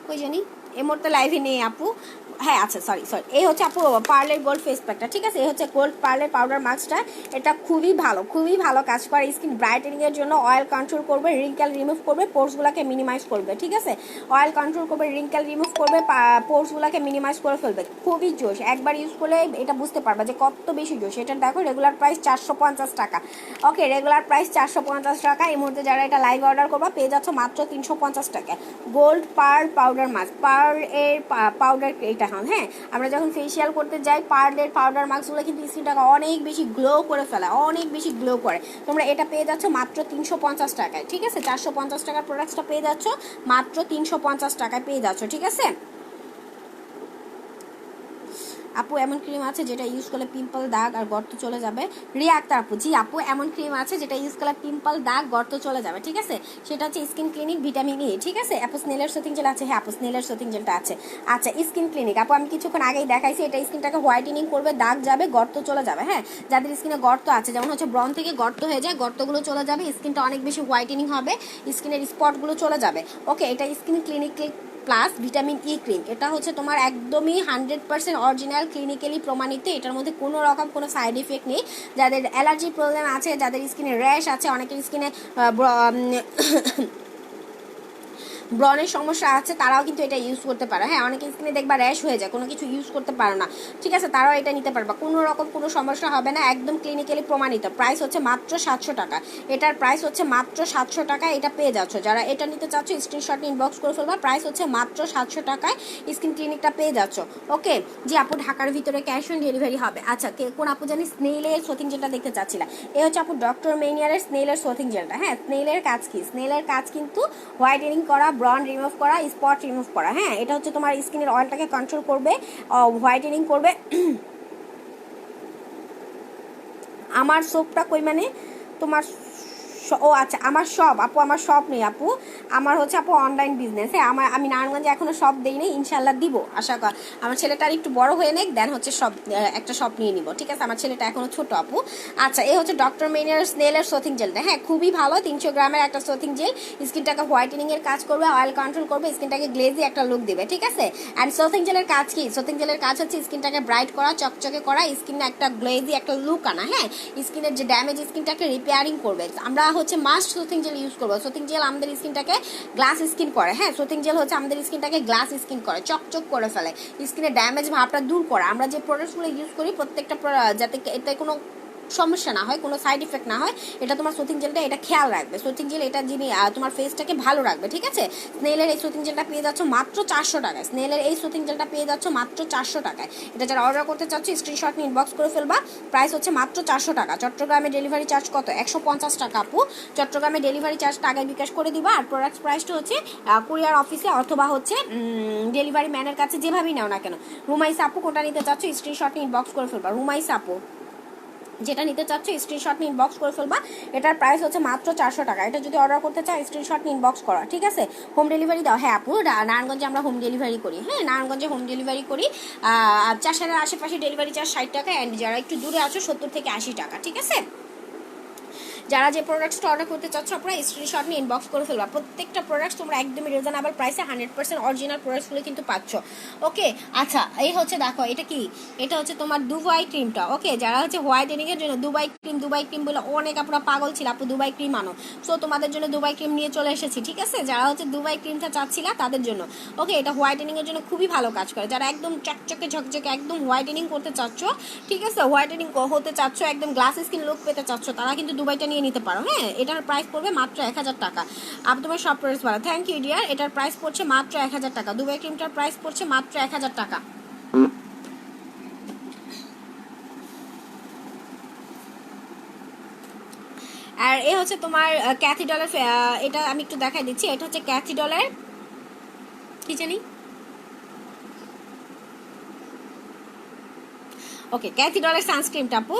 কই জানি এই মুহূর্তে লাইভে নেই আপু। হ্যাঁ আচ্ছা সরি এই হচ্ছে আপু পার্লের গোল্ড ফেস প্যাকটা, ঠিক আছে। এই হচ্ছে গোল্ড পার্লের পাউডার মাস্কটা, এটা খুবই ভালো কাজ করে স্কিন ব্রাইটেনিংয়ের জন্য। অয়েল কন্ট্রোল করবে, রিঙ্কেল রিমুভ করবে, পোর্সগুলোকে মিনিমাইজ করবে, ঠিক আছে। অয়েল কন্ট্রোল করবে, রিঙ্কেল রিমুভ করবে, পোর্সগুলোকে মিনিমাইজ করে ফেলবে। খুবই জোশ, একবার ইউজ করলে এটা বুঝতে পারবে যে কত বেশি জোশ। এটা দেখো রেগুলার প্রাইস 450 টাকা। ওকে রেগুলার প্রাইস 450 টাকা। এই মুহূর্তে যারা এটা লাইভ অর্ডার করবা পেয়ে যাচ্ছ মাত্র 350 টাকা। Gold pearl powder mask, pearl এর পাউডার এটা হ্যাঁ, আমরা যখন ফেসিয়াল করতে যাই পার্লের পাউডার মাস্কগুলো কিন্তু স্কিনটাকে অনেক বেশি গ্লো করে ফেলে, অনেক বেশি গ্লো করে। তোমরা এটা পেয়ে যাচ্ছ মাত্র 350 টাকায়, ঠিক আছে। 450 টাকার প্রোডাক্টসটা পেয়ে যাচ্ছ মাত্র 350 টাকায় পেয়ে যাচ্ছ, ঠিক আছে। আপু এমন ক্রিম আছে যেটা ইউজ করলে পিম্পল, দাগ আর গর্ত চলে যাবে। রিয়া আক্তার আপু, জি আপু এমন ক্রিম আছে যেটা ইউজ করলে পিম্পল, দাগ, গর্ত চলে যাবে, ঠিক আছে। সেটা হচ্ছে স্কিন ক্লিনিক ভিটামিন ই, ঠিক আছে। আপু স্নেলের সথিং জেল আছে, হ্যাঁ আপু স্নেলের সথিং জেলটা আছে। আচ্ছা স্কিন ক্লিনিক আপু আমি কিছুক্ষণ আগেই দেখাইছি, এটা স্কিনটাকে হোয়াইটেনিং করবে, দাগ যাবে, গর্ত চলে যাবে। হ্যাঁ, যাদের স্কিনে গর্ত আছে, যেমন হচ্ছে ব্রণ থেকে গর্ত হয়ে যায়, গর্তগুলো চলে যাবে, স্কিনটা অনেক বেশি হোয়াইটেনিং হবে, স্কিনের স্পটগুলো চলে যাবে। ওকে, এটা skin clinic plus vitamin E cream, এটা হচ্ছে তোমার একদমই 100% অরিজিনাল, ক্লিনিক্যালি প্রমাণিত, এটার মধ্যে কোনো রকম কোনো সাইড ইফেক্ট নেই। যাদের অ্যালার্জি প্রবলেম আছে, যাদের স্কিনে র্যাশ আছে, অনেকের স্কিনে ব্রণের সমস্যা আছে, তারাও কিন্তু এটা ইউজ করতে পারে। হ্যাঁ, অনেকে স্কিনে দেখবা র্যাশ হয়ে যায়, কোনো কিছু ইউজ করতে পারো না, ঠিক আছে, তারাও এটা নিতে পারবা, কোনো রকম কোনো সমস্যা হবে না, একদম ক্লিনিক্যালি প্রমাণিত। প্রাইস হচ্ছে মাত্র 700 টাকা, এটার প্রাইস হচ্ছে মাত্র 700 টাকা, এটা পেয়ে যাচ্ছ। যারা এটা নিতে চাচ্ছ স্ক্রিনশট ইনবক্স করে ফেলবা, প্রাইস হচ্ছে মাত্র 700 টাকায় স্কিন ক্লিনিকটা পেয়ে যাচ্ছ। ওকে, জি আপু ঢাকার ভিতরে ক্যাশ অন ডেলিভারি হবে। আচ্ছা, কে কোন আপু জানি স্নেইলের সোথিং জেলটা দেখতে চাচ্ছিলাম, এ হচ্ছে আপু ডক্টর মেনিয়ারের স্নেইলের সোথিং জেলটা। হ্যাঁ, স্নেইলের কাজ কি? স্নেইলের কাজ কিন্তু হোয়াইটেনিং করা, ব্রণ রিমুভ করা, স্পট রিমুভ করা। হ্যাঁ, এটা হচ্ছে তোমার স্কিনের অয়েলটাকে কন্ট্রোল করবে, হোয়াইটেনিং করবে। আমার সোপটা কই মানে তোমার ও আচ্ছা, আমার শপ আপু, আমার শপ নেই আপু, আমার হচ্ছে আপু অনলাইন বিজনেস। হ্যাঁ, আমি নারায়ণগঞ্জে এখনো শপ দেই নেই, ইনশাল্লাহ দিব, আশা কর আমার ছেলেটার একটু বড় হয়ে নেক, দেন হচ্ছে সব একটা শপ নিয়ে নিব, ঠিক আছে। আমার ছেলেটা এখনো ছোট আপু। আচ্ছা, এই হচ্ছে ডক্টর মেনিয়ার স্নেলের সোথিং জেলটা। হ্যাঁ, খুবই ভালো, 300 গ্রামের একটা সোথিং জেল, স্কিনটাকে হোয়াইটেনিং এর কাজ করবে, অয়েল কন্ট্রোল করবে, স্কিনটাকে গ্লেজি একটা লুক দিবে, ঠিক আছে। অ্যান্ড সোথিং জেলের কাজ কি? সোথিং জেলের কাজ হচ্ছে স্কিনটাকে ব্রাইট করা, চকচকে করা, স্কিনে একটা গ্লেজি একটা লুক আনা। হ্যাঁ, স্কিনের যে ড্যামেজ স্কিনটাকে রিপেয়ারিং করবে। আমরা হচ্ছে মাস্ট সোথিং জেল ইউজ করবো। সোথিং জেল আমাদের স্কিনটাকে গ্লাস স্কিন করে। হ্যাঁ, সোথিং জেল হচ্ছে আমাদের স্কিনটাকে গ্লাস স্কিন করে, চকচক করে ফেলে, স্কিনের ড্যামেজ ভাবটা দূর করে। আমরা যে প্রোডাক্টসগুলো ইউজ করি প্রত্যেকটা যাতে এতে কোনো সমস্যা না হয়, কোনো সাইড ইফেক্ট না হয়, এটা তোমার সোথিং জেলটা এটা খেয়াল রাখবে। সোথিং জেল এটা যিনি তোমার ফেসটাকে ভালো রাখবে, ঠিক আছে। স্নেলের এই সোথিং জেলটা পেয়ে যাচ্ছ মাত্র 400 টাকায়, স্নেলের এই সোথিং জেলটা পেয়ে যাচ্ছ মাত্র 400 টাকায়। এটা যারা অর্ডার করতে চাচ্ছ স্ক্রিনশট নিয়ে ইনবক্স করে ফেলবা, প্রাইস হচ্ছে মাত্র 400 টাকা। চট্টগ্রামে ডেলিভারি চার্জ কত? 150 টাকা আপু। চট্টগ্রামে ডেলিভারি চার্জ টাকায় বিকাশ করে দিবা, আর প্রোডাক্ট প্রাইসটা হচ্ছে কুরিয়ার অফিসে অথবা হচ্ছে ডেলিভারি ম্যানের কাছে, যেভাবেই নাও না কেন। রুমাইসা আপু কোনটা নিতে চাচ্ছ স্ক্রিনশট নিয়ে ইনবক্স করে ফেলবা। রুমাইসা আপু যেটা নিতে চাচ্ছ স্ক্রিনশট নিয়ে ইনবক্স করে ফেলবা, এটার প্রাইস হচ্ছে মাত্র 400 টাকা। এটা যদি অর্ডার করতে চাও স্ক্রিনশট নিয়ে ইনবক্স করা, ঠিক আছে। হোম ডেলিভারি দাও? হ্যাঁ আপু, নারায়ণগঞ্জে আমরা হোম ডেলিভারি করি। হ্যাঁ, নারায়ণগঞ্জে হোম ডেলিভারি করি। চাষের আশেপাশে ডেলিভারি চার্জ 60 টাকা, অ্যান্ড যারা একটু দূরে আছো 70 থেকে 80 টাকা, ঠিক আছে। যারা যে প্রোডাক্টসটা অর্ডার করতে চাচ্ছ আপনারা স্ক্রিনশট নিয়ে ইনবক্স করে ফেলবা। প্রত্যেকটা প্রোডাক্টস তোমরা একদমই রিজনেবল প্রাইসে 100% অরিজিনাল প্রোডাক্টসগুলো কিন্তু পাচ্ছ। ওকে, আচ্ছা এই হচ্ছে দেখো, এটা কি? এটা হচ্ছে তোমার দুবাই ক্রিমটা। ওকে, যারা হচ্ছে হোয়াইটেনিং এর জন্য দুবাই ক্রিম বলে অনেক আপনারা পাগল ছিল, আপু দুবাই ক্রিম আনো, সো তোমাদের জন্য দুবাই ক্রিম নিয়ে চলে এসেছি, ঠিক আছে। যারা হচ্ছে দুবাই ক্রিমটা চাচ্ছিলা তাদের জন্য। ওকে, এটা হোয়াইটেনিং এর জন্য খুবই ভালো কাজ করে। যারা একদম চকচকে ঝকঝকে একদম হোয়াইটেনিং করতে চাচ্ছ, ঠিক আছে, হোয়াইটেনিং হতে চাচ্ছ, একদম গ্লাস স্কিন লুক পেতে চাচ্ছ, তারা কিন্তু দুবাইটা নিয়ে নিতে পারো। হ্যাঁ, এটার প্রাইস পড়বে মাত্র 1000 টাকা। আপনি তোমার সব প্রাইস ভালো, থ্যাংক ইউ ডিয়ার। এটার প্রাইস পড়ছে মাত্র 1000 টাকা। দুবাই ক্রিমটার প্রাইস পড়ছে মাত্র 1000 টাকা। আর এ হচ্ছে তোমার ক্যাথিডলের, এটা আমি একটু দেখাই দিচ্ছি। এটা হচ্ছে ক্যাথিডলের কি জানি, ওকে, ক্যাথিডলের সানস্ক্রিনটা আপু,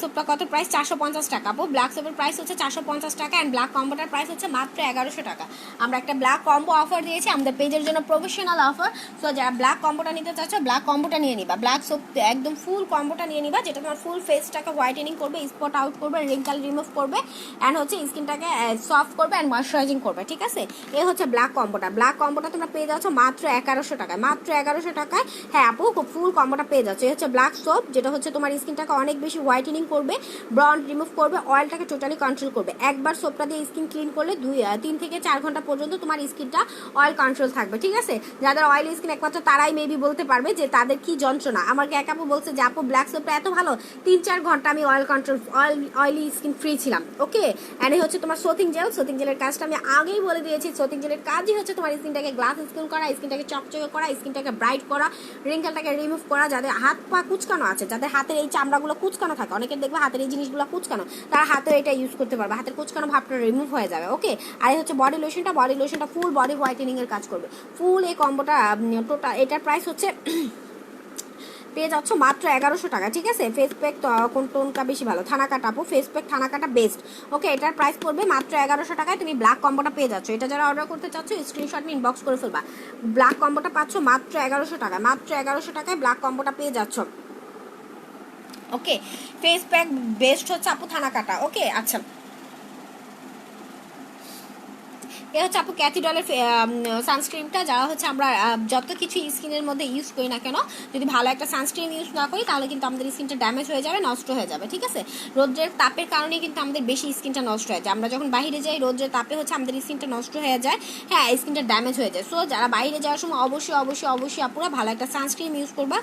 সোপটা কত প্রাইস? 450 টাকা আপু। ব্ল্যাক সোপের প্রাইস হচ্ছে 450 টাকা, অ্যান্ড ব্ল্যাক কম্বোটার প্রাইস হচ্ছে মাত্র 1100 টাকা। আমরা একটা ব্ল্যাক কম্বো অফার দিয়েছি আমাদের পেজের জন্য, প্রফেশনাল অফার। সো যারা ব্ল্যাক কম্বোটা নিতে চাচ্ছ ব্ল্যাক কম্বোটা নিয়ে নিবা, ব্ল্যাক সোপ একদম ফুল কম্বোটা নিয়ে নিবা, যেটা তোমার ফুল ফেসটাকে হোয়াইটেনিং করবে, স্পট আউট করবে, রিঙ্কেল রিমুভ করবে, অ্যান্ড হচ্ছে স্কিনটাকে সফট করবে অ্যান্ড ময়শ্চারাইজিং করবে, ঠিক আছে। এ হচ্ছে ব্ল্যাক কম্বোটা। ব্ল্যাক কম্বোটা তোমরা পেয়ে যাচ্ছ মাত্র 1100 টাকায়, মাত্র 1100 টাকায়। হ্যাঁ আপু, ফুল কম্বোটা পেয়ে যাচ্ছ। এই হচ্ছে ব্ল্যাক সোপ, যেটা হচ্ছে তোমার স্কিনটাকে অনেক বেশি হোয়াইটেনিং করবে, ব্রন রিমুভ করবে, অয়েলটাকে টোটালি কন্ট্রোল করবে। একবার সোপটা দিয়ে স্কিন ক্লিন করলে 3 থেকে 4 ঘন্টা পর্যন্ত তোমার স্কিনটা অয়েল কন্ট্রোল থাকবে, ঠিক আছে। যাদের অয়েলি স্কিন একমাত্র তারাই মেবি বলতে পারবে যে তাদের কি যন্ত্রণা। আমাকে এক আপু বলছে যে আপু ব্ল্যাক সোপটা এত ভালো, 3-4 ঘন্টা আমি oil control oily skin free ছিলাম। ওকে, অ্যান্ড এই হচ্ছে তোমার সোথিং জেল। সোথিং জেলের কাজটা আমি আগেই বলে দিয়েছি। সোথিং জেলের কাজই হচ্ছে তোমার স্কিনটাকে গ্লাস স্কিন করা, স্কিনটাকে চকচকে করা, স্কিনটাকে ব্রাইট করা, রিঙ্কেলটাকে রিমুভ করা। যাদের হাত পা কুচকানো আছে, যাদের হাতের এই চামড়াগুলো কুচকানো থাকে, অনেকের দেখবে হাতের এই জিনিসগুলো কুচকানো, তারা হাতেও এটা ইউজ করতে পারবে, হাতের কুচকানো ভাবটা রিমুভ হয়ে যাবে। ওকে, আর এই হচ্ছে বডি লোশনটা ফুল বডি হোয়াইটেনিং এর কাজ করবে। ফুল এই কম্বোটা টোটাল এটার প্রাইস হচ্ছে পেয়ে যাচ্ছ মাত্র 1100 টাকা। ঠিক আছে, ফেস প্যাক কোনটা বেশি ভালো? থানাকাটা আপু, ফেস প্যাক থানাকাটা বেস্ট। ওকে, এটার প্রাইস পড়বে মাত্র 1100 টাকায়, তুমি ব্ল্যাক কম্বোটা পেয়ে যাচ্ছ। এটা যারা অর্ডার করতে চাচ্ছ স্ক্রিনশট নিয়ে ইনবক্স করে ফেলবা। ব্ল্যাক কম্বোটা পাচ্ছ মাত্র 1100 টাকায়, মাত্র 1100 টাকায় ব্ল্যাক কম্বোটা পেয়ে যাচ্ছ। ওকে, ফেস প্যাক বেস্ট হচ্ছে আপু থানাকাটা। ওকে, আচ্ছা, এ হচ্ছে আপু ক্যাথিডলের সানস্ক্রিনটা। যারা হচ্ছে আমরা যত কিছু স্কিনের মধ্যে ইউজ করি না কেন, যদি ভালো একটা সানস্ক্রিন ইউজ না করি তাহলে কিন্তু আমাদের স্কিনটা ড্যামেজ হয়ে যাবে, নষ্ট হয়ে যাবে। ঠিক আছে, রোদ্রের তাপের কারণে কিন্তু আমাদের বেশি স্কিনটা নষ্ট হয়ে যায়। আমরা যখন বাইরে যাই রোদ্রের তাপে হচ্ছে আমাদের স্কিনটা নষ্ট হয়ে যায়, হ্যাঁ, স্কিনটা ড্যামেজ হয়ে যায়। সো যারা বাইরে যাওয়ার সময় অবশ্যই অবশ্যই অবশ্যই আপুরা ভালো একটা সানস্ক্রিন ইউজ করবা,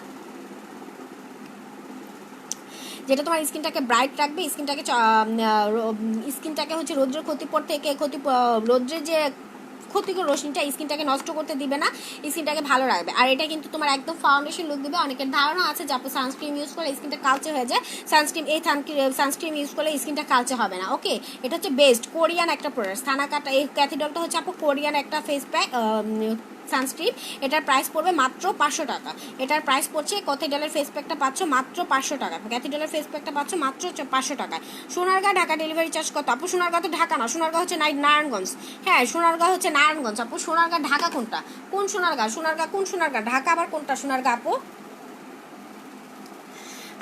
যেটা তোমার স্কিনটাকে ব্রাইট রাখবে, স্কিনটাকে হচ্ছে রোদ্রের ক্ষতিপর থেকে রোদ্রের যে ক্ষতিকর রশ্মিটা স্কিনটাকে নষ্ট করতে দিবে না, স্কিনটাকে ভালো রাখবে। আর এটা কিন্তু তোমার একদম ফাউন্ডেশন লুক দিবে। অনেকের ধারণা আছে যে আপু সানস্ক্রিন ইউজ করলে স্কিনটা কালচে হয়ে যায়, সানস্ক্রিন ইউজ করলে স্কিনটা কালচে হবে না। ওকে, এটা হচ্ছে বেস্ট কোরিয়ান একটা প্রোডাক্ট থানাকাটা। এই ক্যাথিডলটা হচ্ছে আপু কোরিয়ান একটা ফেস প্যাক সানস্ক্রিন। এটার প্রাইস পড়বে মাত্র 500 টাকা। এটার প্রাইস পড়ছে, ক্যাথিডলের ফেস প্যাকটা পাচ্ছ মাত্র 500 টাকা, ক্যাথিডলের ফেস প্যাকটা পাচ্ছ মাত্র 500 টাকায়। সোনারগাঁ ঢাকা ডেলিভারি চার্জ কত আপু? সোনারগাঁ তো ঢাকা না, সোনারগাঁ হচ্ছে নারায়ণগঞ্জ। হ্যাঁ, সোনারগাঁ হচ্ছে নারায়ণগঞ্জ আপু। সোনারগাঁ ঢাকা কোনটা? কোন সোনারগাঁ? সোনারগাঁ কোন সোনারগাঁ? ঢাকা আবার কোনটা সোনারগাঁ আপু?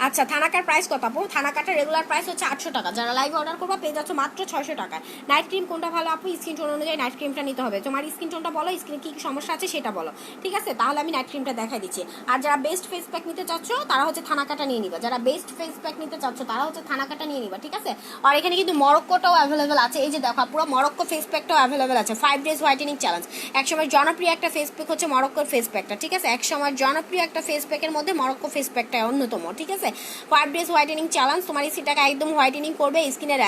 আচ্ছা, থানাকার প্রাইস কত আপু? থানাকাটার রেগুলার প্রাইস হচ্ছে 800 টাকা। যারা লাইভ অর্ডার করবা পেয়ে যাচ্ছ মাত্র 600 টাকায়। নাইট ক্রিম কোনটা ভালো আপু? স্কিন টোন অনুযায়ী নাইট ক্রিমটা নিতে হবে। তোমার স্কিন টোনটা বলো, স্কিনে কি সমস্যা আছে সেটা বলো। ঠিক আছে, তাহলে আমি নাইট ক্রিমটা দেখাই দিচ্ছি। আর যারা বেস্ট ফেস প্যাক নিতে চাচ্ছ তারা হচ্ছে থানাকাটা নিয়ে নিবা। যারা বেস্ট ফেস প্যাক নিতে চাচ্ছ তারা হচ্ছে থানাকাটা নিয়ে নিবা। ঠিক আছে, আর এখানে কিন্তু মরক্কোটাও অ্যাভেলেবেল আছে। এই যে দেখো, পুরো মরক্কো ফেস প্যাকটাও অ্যাভেলেবেল আছে। 5 ডেজ হোয়াইটেনিং চ্যালেঞ্জ, একসময় জনপ্রিয় একটা ফেস প্যাক হচ্ছে মরক্কোর ফেস প্যাকটা। ঠিক আছে, একসময় জনপ্রিয় একটা ফেস প্যাকের মধ্যে মরক্কো ফেস প্যাকটা অন্যতম। ঠিক আছে, 5 ডেজ হোয়াইটেনিং চ্যালেঞ্জ, তোমার স্কিনটাকে একদম হোয়াইটেনিং করবে, স্কিনের